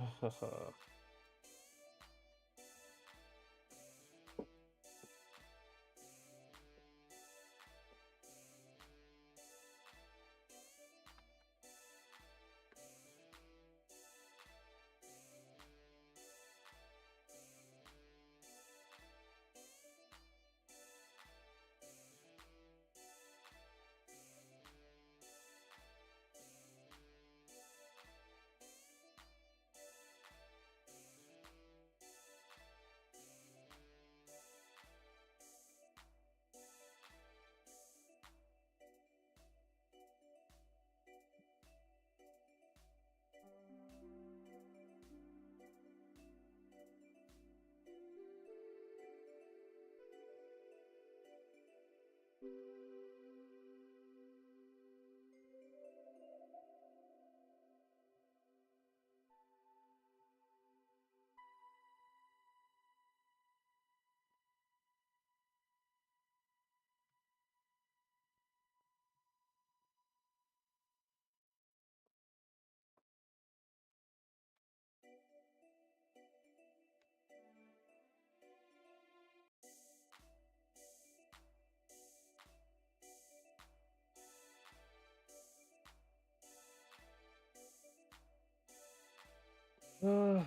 uh,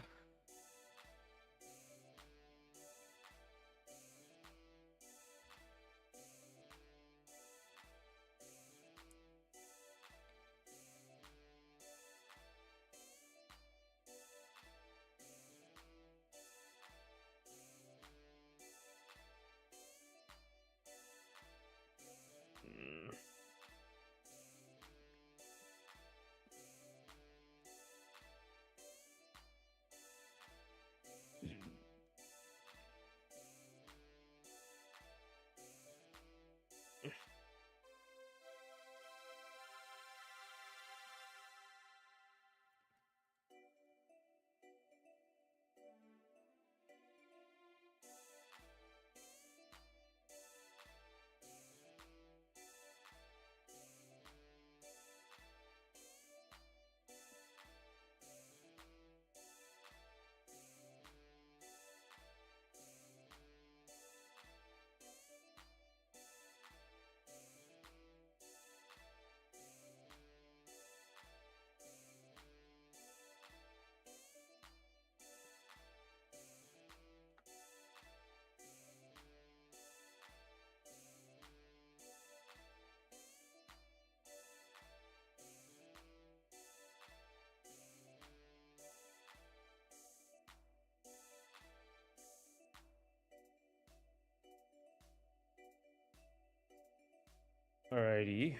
alrighty.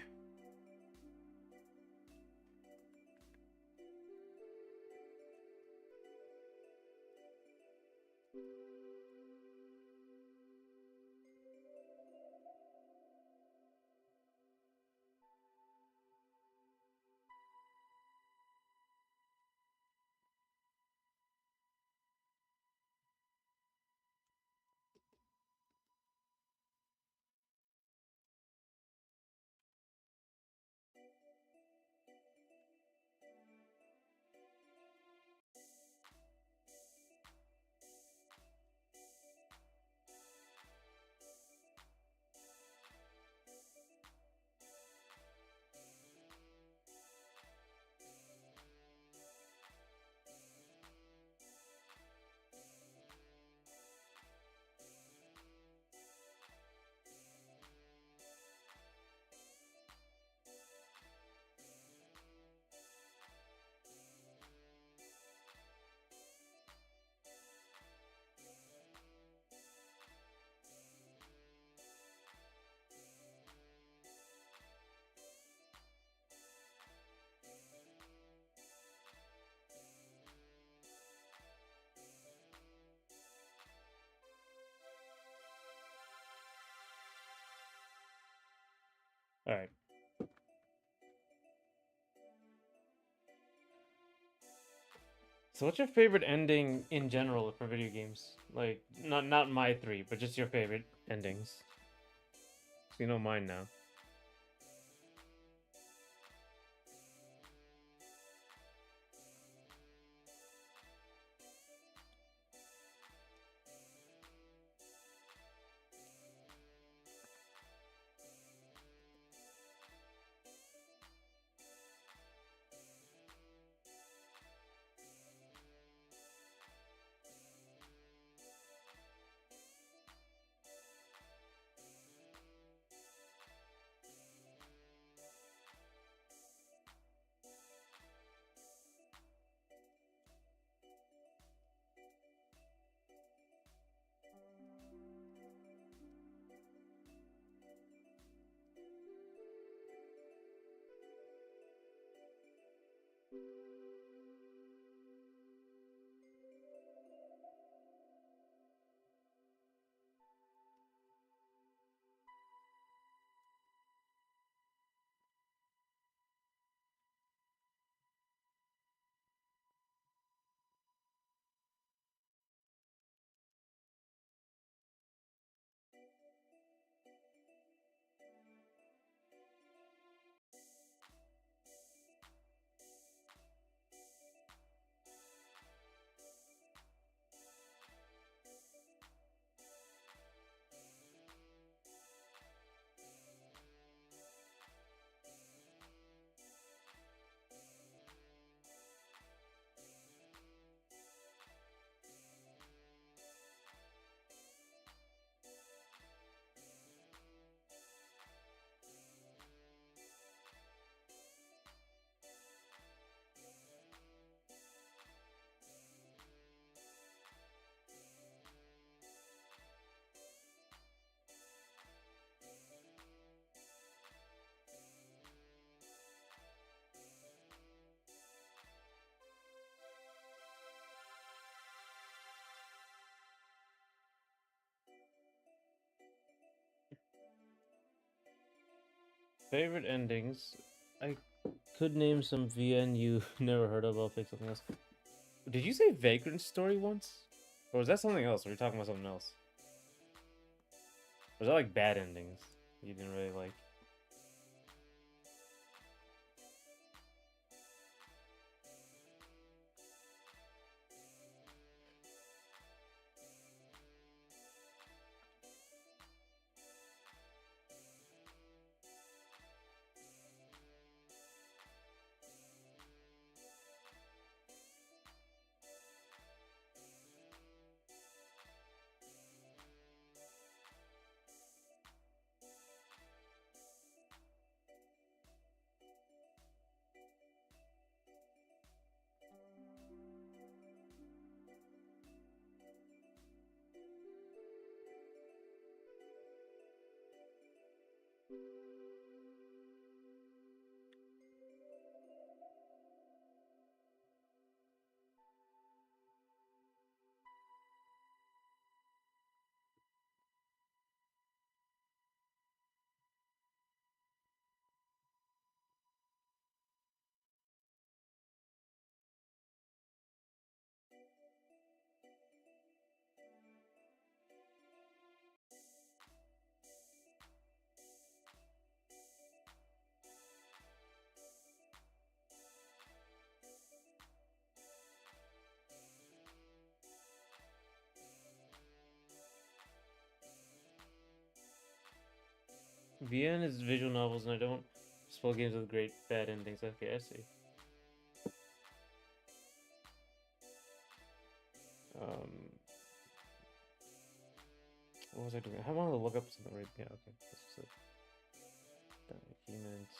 All right. So, what's your favorite ending in general for video games? Like, not my three, but just your favorite endings. So you know mine now. Favorite endings? I could name some VN you never heard of. I'll pick something else. Did you say Vagrant Story once? Or was that something else? Or were you talking about something else? Was that like bad endings you didn't really like? VN is visual novels, and I don't spell games with great bad endings. Okay, I see. Um, what was I doing? I wanted to look up something right. Yeah, okay. This is it. Documents.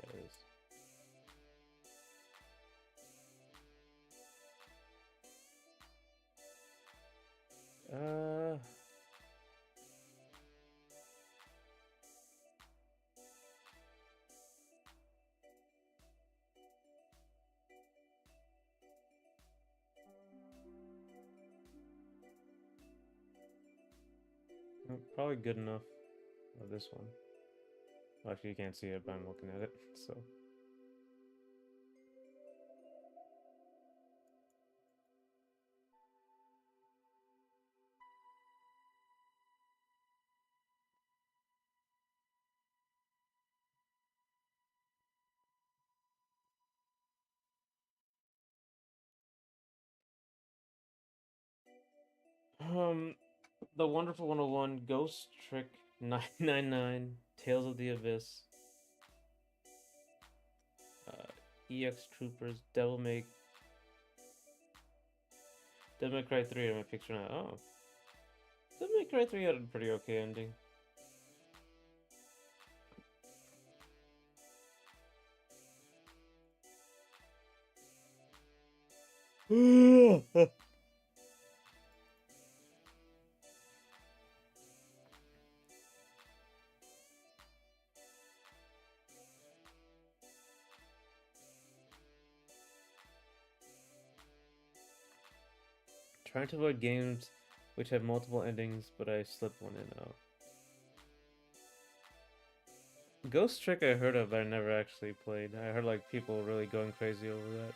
There it is. Uh, Probably good enough of this one. Well, actually, you can't see it, but I'm looking at it, so. Um, The Wonderful 101, Ghost Trick 999, Tales of the Abyss, EX Troopers, Devil May Cry 3 on my picture now. Oh, Devil May Cry 3 had a pretty okay ending. Trying to avoid games which have multiple endings, but I slip one in and out. Ghost Trick I heard of, but I never actually played. I heard like people really going crazy over that.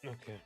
Okay.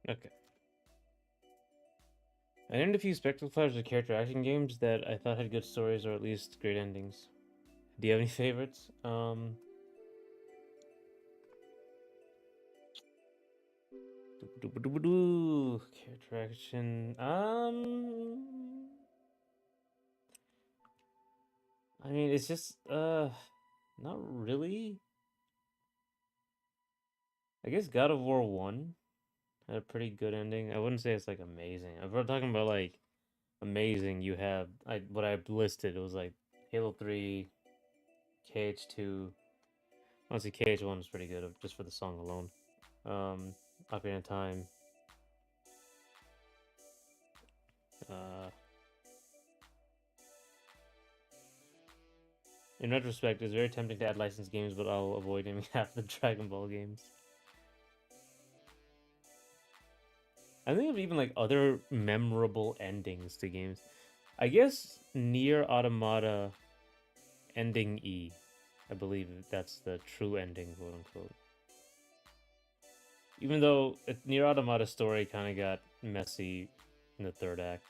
Okay. I named a few spectacle fighters or character action games that I thought had good stories or at least great endings. Do you have any favorites? Character action. I mean, it's just not really. I guess God of War 1 had a pretty good ending. I wouldn't say it's like amazing. If we're talking about like amazing, you have what I listed. It was like Halo 3, KH2. Honestly, KH1 was pretty good just for the song alone. Ocarina of Time. Uh, in retrospect, it's very tempting to add licensed games, but I'll avoid naming half the Dragon Ball games. I think of even like other memorable endings to games. I guess Near Automata ending E. I believe that's the true ending, quote unquote. Even though Near Automata's story kind of got messy in the third act.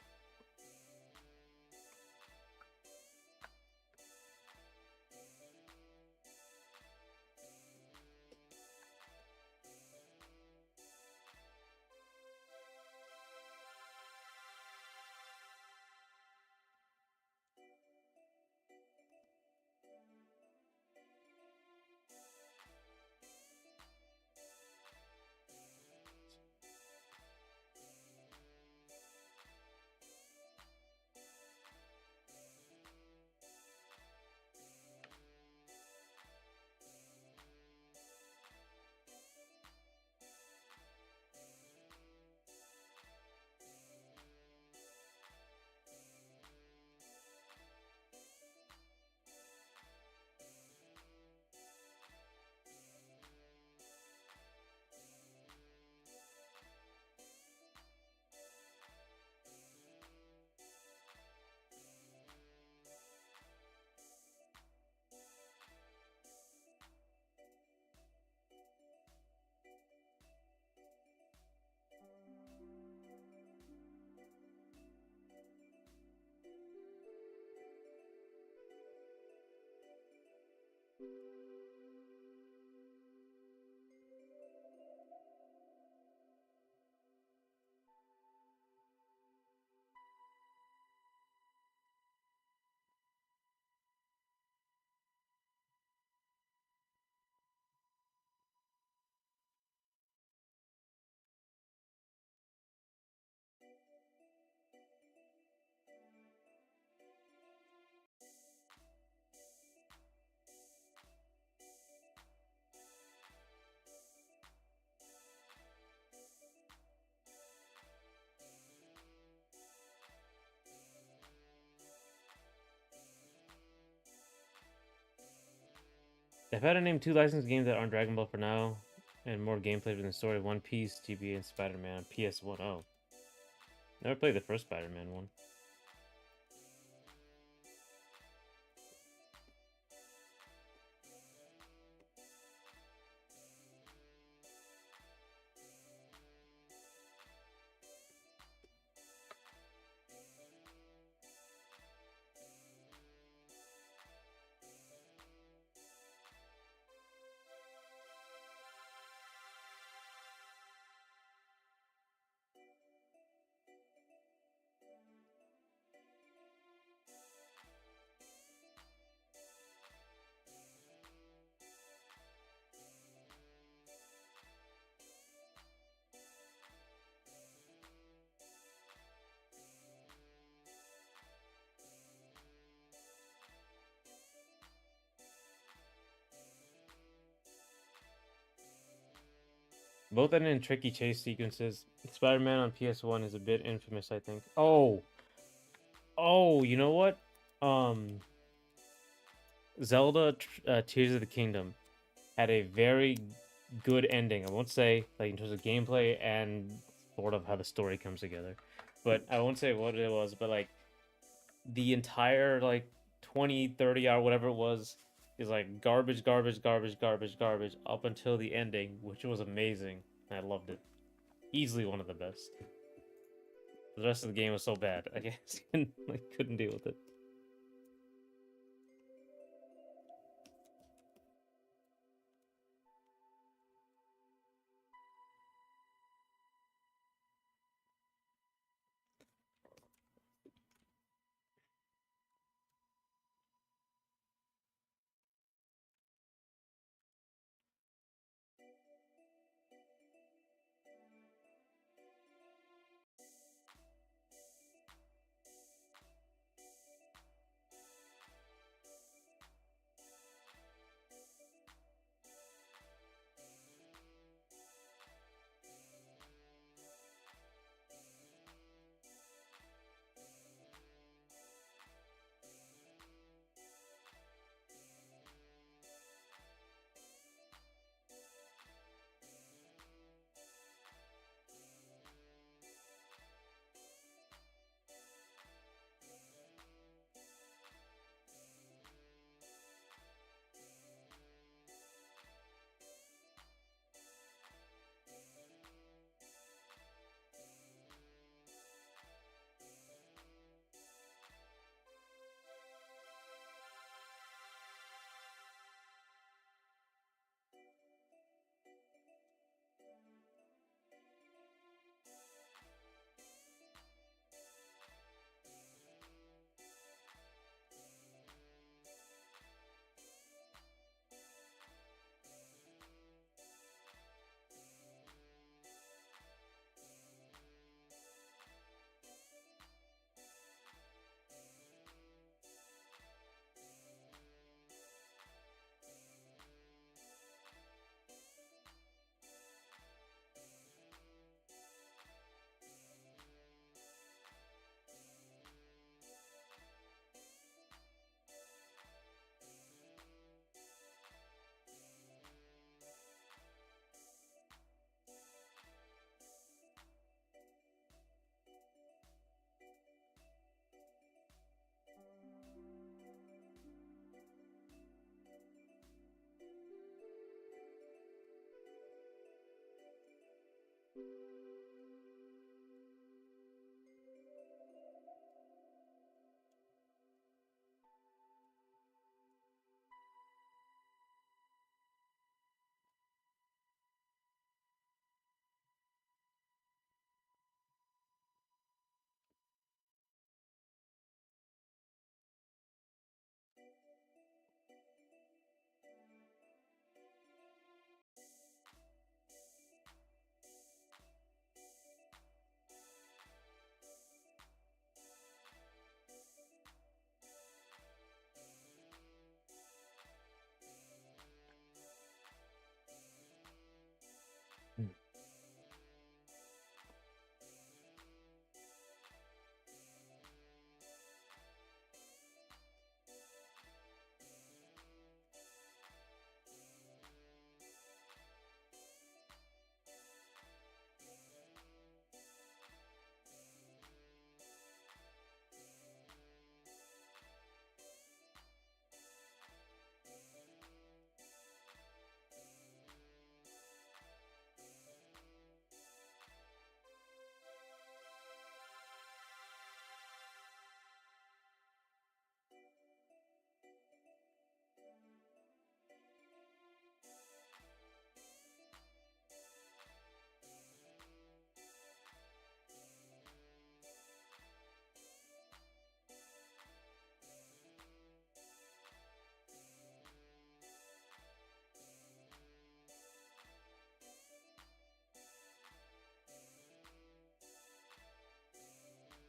They've had to name 2 licensed games that aren't Dragon Ball for now, and more gameplay than the story. One Piece, GBA, and Spider-Man on PS1. Oh, never played the first Spider-Man one. Both end in tricky chase sequences. Spider-Man on PS1 is a bit infamous, I think. Oh, you know what? Um, Zelda Tears of the Kingdom had a very good ending. I won't say like in terms of gameplay and sort of how the story comes together, but I won't say what it was. But like the entire like 20, 30 hour whatever it was is like garbage, garbage, garbage, garbage, garbage up until the ending, which was amazing. I loved it. Easily one of the best. The rest of the game was so bad. I guess I couldn't deal with it.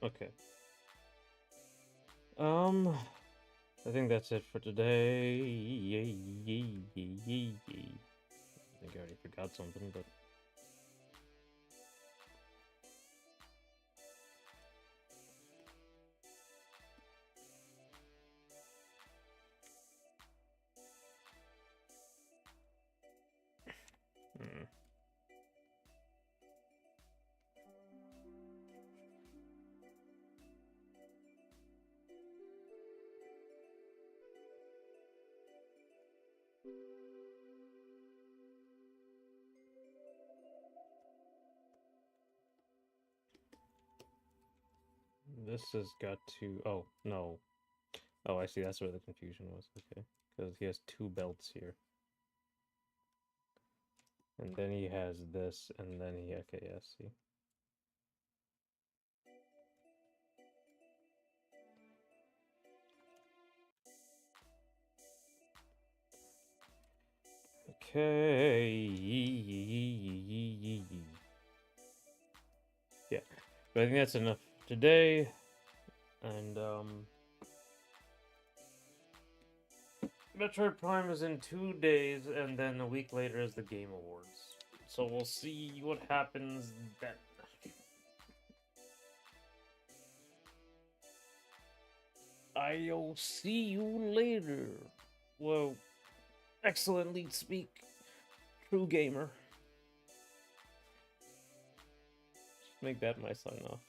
Okay. I think that's it for today. I think I already forgot something, but hmm. This has got to. Oh no. Oh, I see. That's where the confusion was. Okay, because he has two belts here, and then he has this, and then he. Okay, yeah. See. Okay. Yeah, but I think that's enough today, and Metroid Prime is in 2 days, and then a week later is the Game Awards. So we'll see what happens then. I'll see you later. Well, excellent lead speak, true gamer. Just make that my sign off.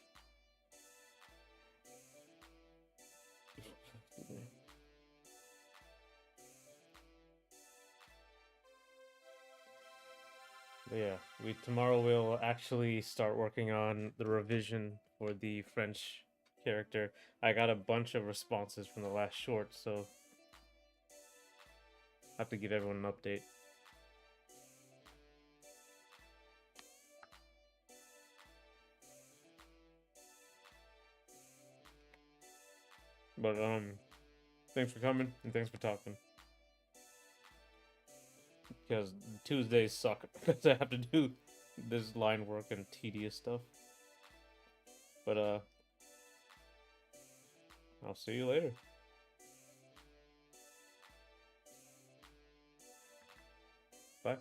But yeah, tomorrow we'll actually start working on the revision for the French character. I got a bunch of responses from the last short, so I have to give everyone an update. But thanks for coming and thanks for talking. Because Tuesdays suck because I have to do this line work and tedious stuff. But I'll see you later. Bye.